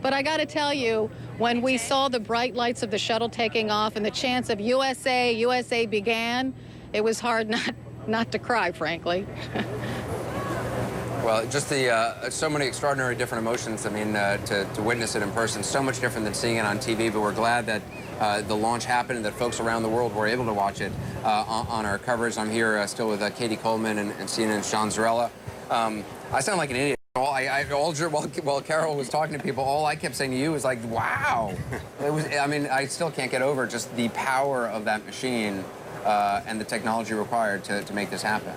But I got to tell you, when we saw the bright lights of the shuttle taking off and the chants of USA began, it was hard not to cry, frankly. Well, just so many extraordinary different emotions. I mean, to witness it in person, so much different than seeing it on TV. But we're glad that the launch happened and that folks around the world were able to watch it on our coverage. I'm here still with Katie Coleman and CNN's Sean Zarella. I sound like an idiot. While Carol was talking to people, all I kept saying to you was like, wow. I still can't get over just the power of that machine and the technology required to make this happen.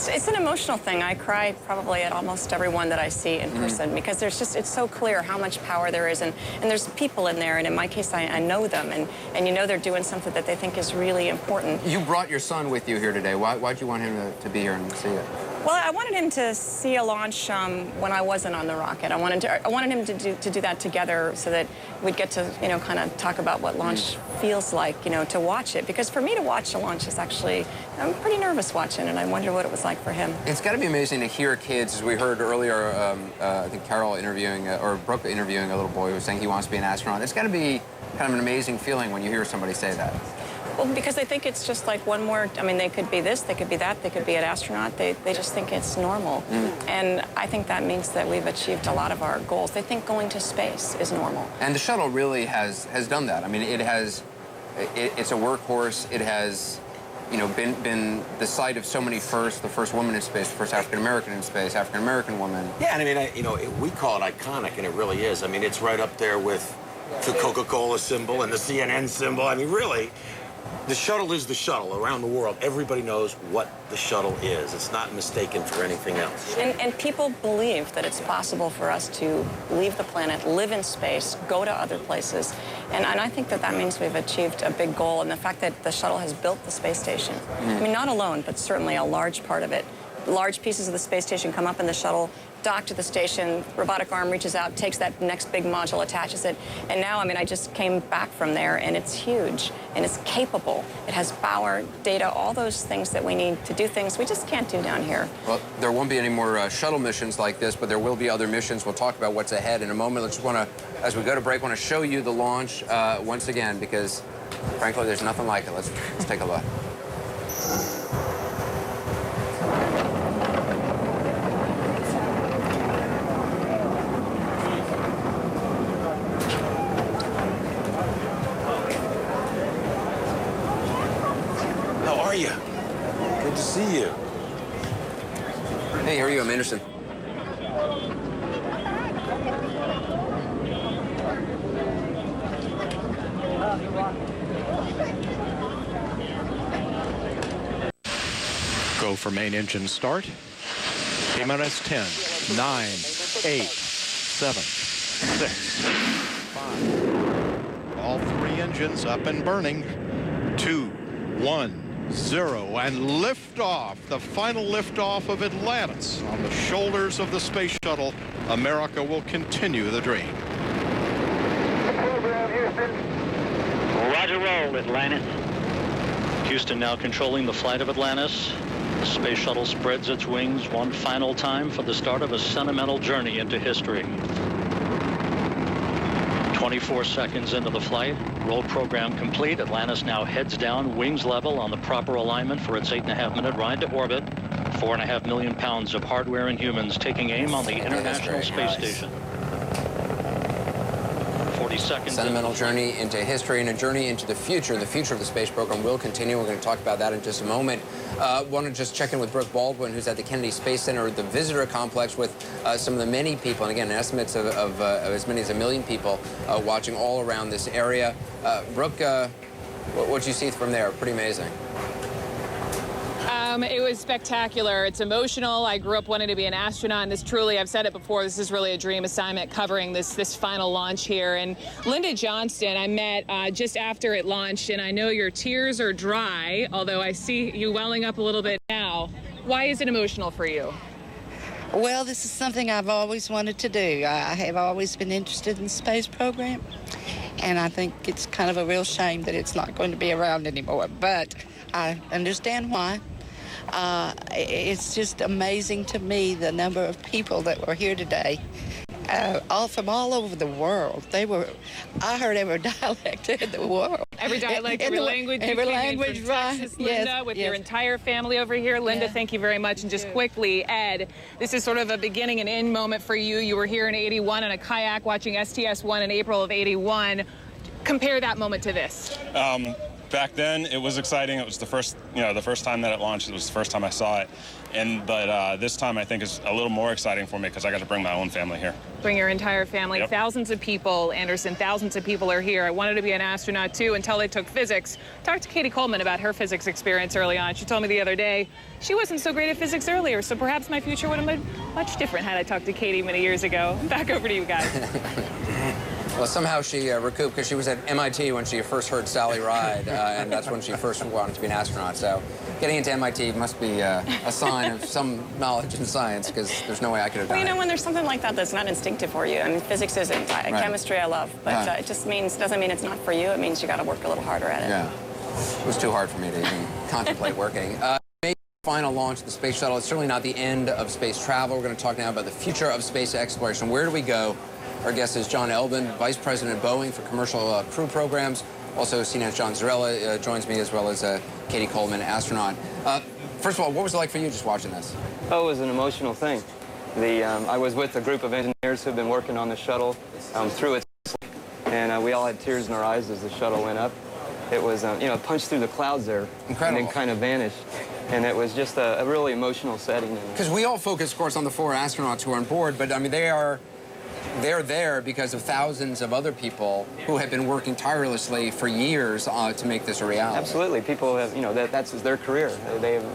It's an emotional thing. I cry probably at almost every one that I see in person because it's so clear how much power there is, and there's people in there, and in my case, I know them, and they're doing something that they think is really important. You brought your son with you here today. Why'd you want him to be here and see it? Well, I wanted him to see a launch when I wasn't on the rocket. I wanted him to do that together so that we'd get to, kind of talk about what launch feels like, to watch it. Because for me to watch a launch is actually, I'm pretty nervous watching, and I wonder what it was like for him. It's got to be amazing to hear kids, as we heard earlier, I think Carol or Brooke interviewing a little boy who was saying he wants to be an astronaut. It's got to be kind of an amazing feeling when you hear somebody say that. Well, because they think it's just like one more, they could be this, they could be that, they could be an astronaut. They just think it's normal. And I think that means that we've achieved a lot of our goals. They think going to space is normal. And the shuttle really has done that. I mean, it's a workhorse. It has, been the site of so many firsts, the first woman in space, the first African-American in space, African-American woman. Yeah, and we call it iconic, and it really is. I mean, it's right up there with the Coca-Cola symbol and the CNN symbol. I mean, really. The shuttle is the shuttle around the world. Everybody knows what the shuttle is. It's not mistaken for anything else. And people believe that it's possible for us to leave the planet, live in space, go to other places. And I think that means we've achieved a big goal. And the fact that the shuttle has built the space station, not alone, but certainly a large part of it. Large pieces of the space station come up in the shuttle, dock to the station, robotic arm reaches out, takes that next big module, attaches it, and now, I just came back from there, and it's huge, and it's capable. It has power, data, all those things that we need to do things we just can't do down here. Well, there won't be any more shuttle missions like this, but there will be other missions. We'll talk about what's ahead in a moment. Let's as we go to break, want to show you the launch once again, because, frankly, there's nothing like it. Let's take a look. Good to see you. Hey, how are you? I'm Anderson. Go for main engine start. T-minus 10, 9, 8, 7, 6, 5. All three engines up and burning. 2, 1. 0 and liftoff, the final liftoff of Atlantis on the shoulders of the space shuttle. America will continue the dream. Program, Houston. Roger, roll, Atlantis. Houston now controlling the flight of Atlantis. The space shuttle spreads its wings one final time for the start of a sentimental journey into history. 24 seconds into the flight, roll program complete. Atlantis now heads down, wings level on the proper alignment for its 8.5-minute ride to orbit. 4.5 million pounds of hardware and humans taking aim on the International Space Station. 40 seconds. Sentimental journey into history and a journey into the future. The future of the space program will continue. We're going to talk about that in just a moment. Want to just check in with Brooke Baldwin, who's at the Kennedy Space Center, the visitor complex, with some of the many people, and again, estimates of as many as 1 million people watching all around this area. Brooke, what'd you see from there? Pretty amazing. It was spectacular. It's emotional. I grew up wanting to be an astronaut, and this truly, I've said it before, this is really a dream assignment covering this final launch here. And Linda Johnston, I met just after it launched, and I know your tears are dry, although I see you welling up a little bit now. Why is it emotional for you? Well, this is something I've always wanted to do. I have always been interested in the space program, and I think it's kind of a real shame that it's not going to be around anymore, but I understand why. It's just amazing to me the number of people that were here today, all from all over the world. I heard every dialect in the world. Every dialect, every language. Every language, right? Texas, Linda, with your entire family over here. Linda, thank you very much. And just quickly, Ed, this is sort of a beginning and end moment for you. You were here in '81 on a kayak watching STS-1 in April of '81. Compare that moment to this. Back then, it was exciting. It was the first time that it launched. It was the first time I saw it. But this time, I think, is a little more exciting for me because I got to bring my own family here. Bring your entire family. Yep. Thousands of people, Anderson, thousands of people are here. I wanted to be an astronaut, too, until they took physics. Talked to Katie Coleman about her physics experience early on. She told me the other day she wasn't so great at physics earlier, so perhaps my future would have been much different had I talked to Katie many years ago. Back over to you guys. Well, somehow she recouped because she was at MIT when she first heard Sally Ride, and that's when she first wanted to be an astronaut. So getting into MIT must be a sign of some knowledge in science, because there's no way I could have done Well, you know, it. when there's something like that that's not instinctive for you, I mean, physics isn't. Chemistry I love, but it just doesn't mean it's not for you. It means you got to work a little harder at it. Yeah, it was too hard for me to even contemplate working. Maybe the final launch of the space shuttle. It's certainly not the end of space travel. We're going to talk now about the future of space exploration. Where do we go? Our guest is John Elbin, Vice President of Boeing for Commercial Crew Programs. Also, CNN's John Zarella joins me, as well as Katie Coleman, astronaut. First of all, what was it like for you just watching this? Oh, it was an emotional thing. I was with a group of engineers who've been working on the shuttle through its, and we all had tears in our eyes as the shuttle went up. It was, it punched through the clouds there. Incredible. And then kind of vanished. And it was just a really emotional setting. Because we all focus, of course, on the 4 astronauts who are on board, but I mean, they're there because of thousands of other people who have been working tirelessly for years to make this a reality. Absolutely. People have, that's their career.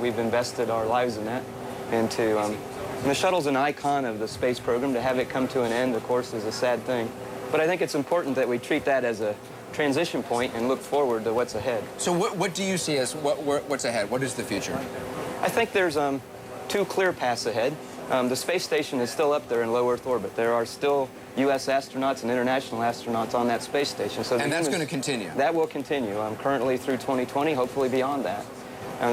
We've invested our lives in that. And the shuttle's an icon of the space program. To have it come to an end, of course, is a sad thing. But I think it's important that we treat that as a transition point and look forward to what's ahead. So what do you see as what's ahead? What is the future? I think there's 2 clear paths ahead. The space station is still up there in low Earth orbit. There are still U.S. astronauts and international astronauts on that space station. So and that's going to continue? That will continue, currently through 2020, hopefully beyond that.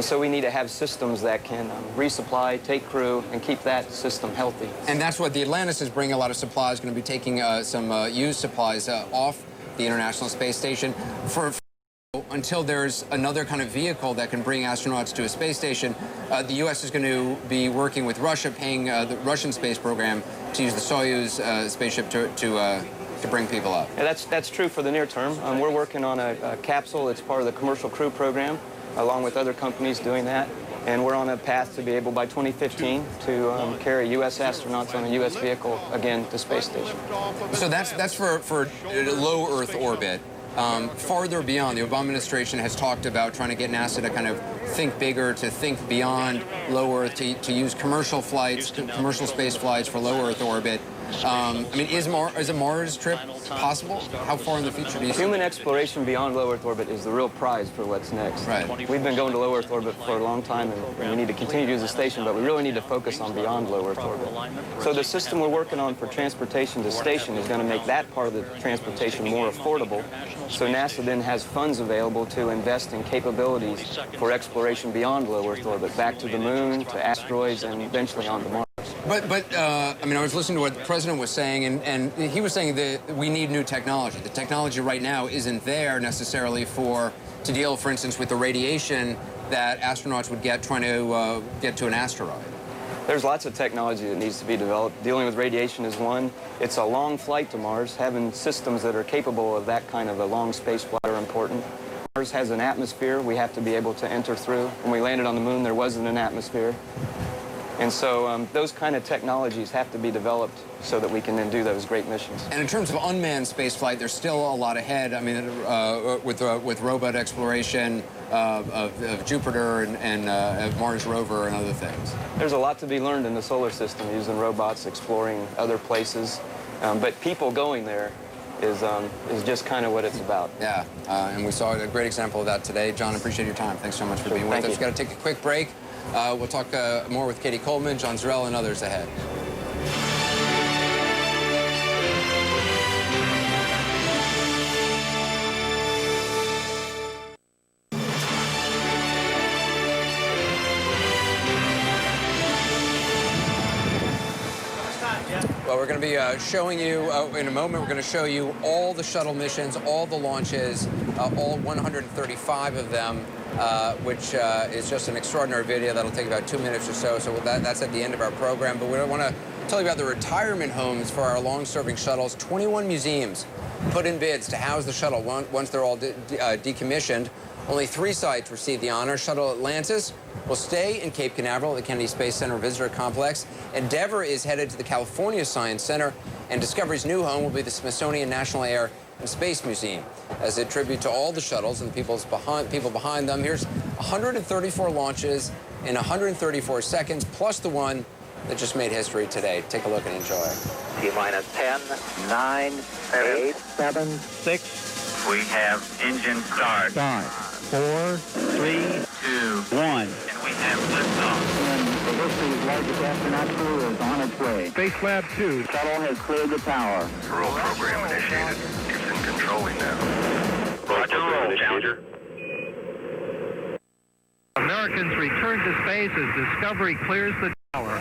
So we need to have systems that can resupply, take crew, and keep that system healthy. And that's what the Atlantis is bringing a lot of supplies, going to be taking some used supplies off the International Space Station until there's another kind of vehicle that can bring astronauts to a space station. The U.S. is going to be working with Russia, paying the Russian space program to use the Soyuz spaceship to bring people up. Yeah, that's true for the near term. We're working on a capsule. It's part of the Commercial Crew Program, along with other companies doing that. And we're on a path to be able, by 2015, to carry U.S. astronauts on a U.S. vehicle again to space station. So that's for low Earth orbit. Farther beyond, the Obama administration has talked about trying to get NASA to kind of think bigger, to think beyond low Earth, to use commercial flights, commercial space flights for low Earth orbit. I mean, is a Mars trip possible? How far in the future do you see? Human exploration beyond low Earth orbit is the real prize for what's next. Right. We've been going to low Earth orbit for a long time, and we need to continue to use the station, but we really need to focus on beyond low Earth orbit. So the system we're working on for transportation to station is going to make that part of the transportation more affordable. So NASA then has funds available to invest in capabilities for exploration beyond low Earth orbit, back to the moon, to asteroids, and eventually on to Mars. But I mean, I was listening to what the president was saying, and he was saying that we need new technology. The technology right now isn't there necessarily to deal, for instance, with the radiation that astronauts would get trying to get to an asteroid? There's lots of technology that needs to be developed. Dealing with radiation is one. It's a long flight to Mars. Having systems that are capable of that kind of a long space flight are important. Mars has an atmosphere we have to be able to enter through. When we landed on the moon, there wasn't an atmosphere. And so those kind of technologies have to be developed so that we can then do those great missions. And in terms of unmanned spaceflight, there's still a lot ahead. I mean, with robot exploration of Jupiter and Mars rover and other things. There's a lot to be learned in the solar system using robots, exploring other places. But people going there is just kind of what it's about. Yeah, and we saw a great example of that today. John, appreciate your time. Thanks so much for being with us. We've got to take a quick break. We'll talk more with Katie Coleman, John Zarell, and others ahead. Well, we're going to be showing you, in a moment, we're going to show you all the shuttle missions, all the launches, all 135 of them, which is just an extraordinary video that'll take about 2 minutes or so. So that's at the end of our program. But we want to tell you about the retirement homes for our long-serving shuttles. 21 museums put in bids to house the shuttle once they're all decommissioned. Only 3 sites received the honor. Shuttle Atlantis will stay in Cape Canaveral at the Kennedy Space Center Visitor Complex. Endeavour is headed to the California Science Center, and Discovery's new home will be the Smithsonian National Air and Space Museum. As a tribute to all the shuttles and the people behind them, here's 134 launches in 134 seconds, plus the one that just made history today. Take a look and enjoy. T-minus 10, 9, 8, 7, 6. We have engine start. 5, 4, 3, 2, 1. And we have liftoff. And the history's largest astronaut crew is on its way. Space Lab 2. Shuttle has cleared the tower. Roll program initiated. It's in controlling now. Roger, roll, Challenger. Americans return to space as Discovery clears the tower.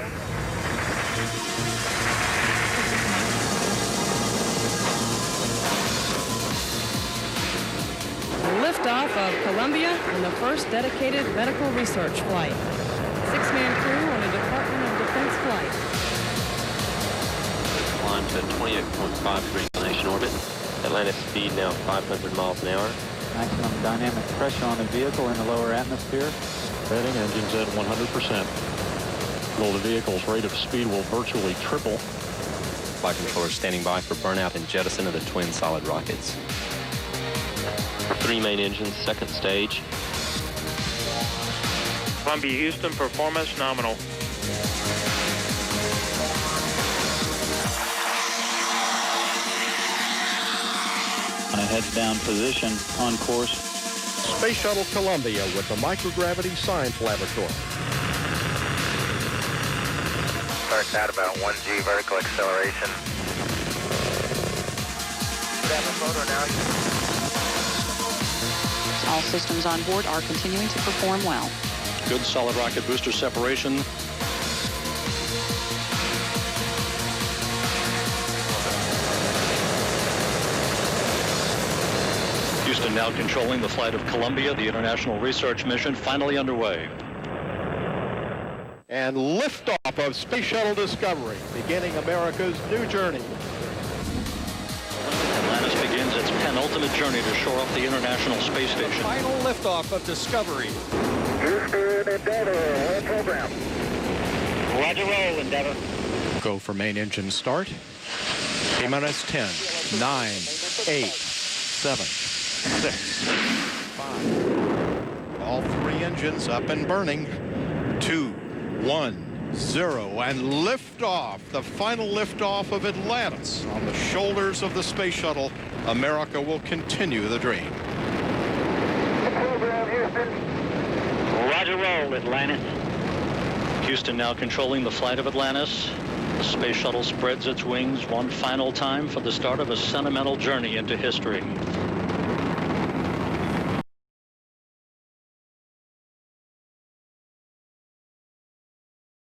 Liftoff of Columbia and the first dedicated medical research flight. 6-man crew on a Department of Defense flight. Climb to 28.5 degree inclination orbit. Atlantis speed now 500 miles an hour. Maximum dynamic pressure on the vehicle in the lower atmosphere. Setting engines at 100%. Well, the vehicle's rate of speed will virtually triple. Flight controllers standing by for burnout and jettison of the twin solid rockets. 3 main engines, second stage. Columbia Houston, performance nominal. On a heads-down position, on course. Space Shuttle Columbia with the Microgravity Science Laboratory. Starts at about 1G vertical acceleration. Have a photo now. All systems on board are continuing to perform well. Good solid rocket booster separation. Houston now controlling the flight of Columbia, the international research mission finally underway. And liftoff of Space Shuttle Discovery, beginning America's new journey. Atlantis begins its penultimate journey to shore up the International Space Station. Final liftoff of Discovery. Houston, Endeavour, roll program. Roger, roll, Endeavour. Go for main engine start. T-minus 10, 9, 8, 7, 6, 5. All 3 engines up and burning. 2, 1. 0 and liftoff, the final liftoff of Atlantis on the shoulders of the space shuttle. America will continue the dream. Program, Houston. Roger, roll, Atlantis. Houston now controlling the flight of Atlantis. The space shuttle spreads its wings one final time for the start of a sentimental journey into history.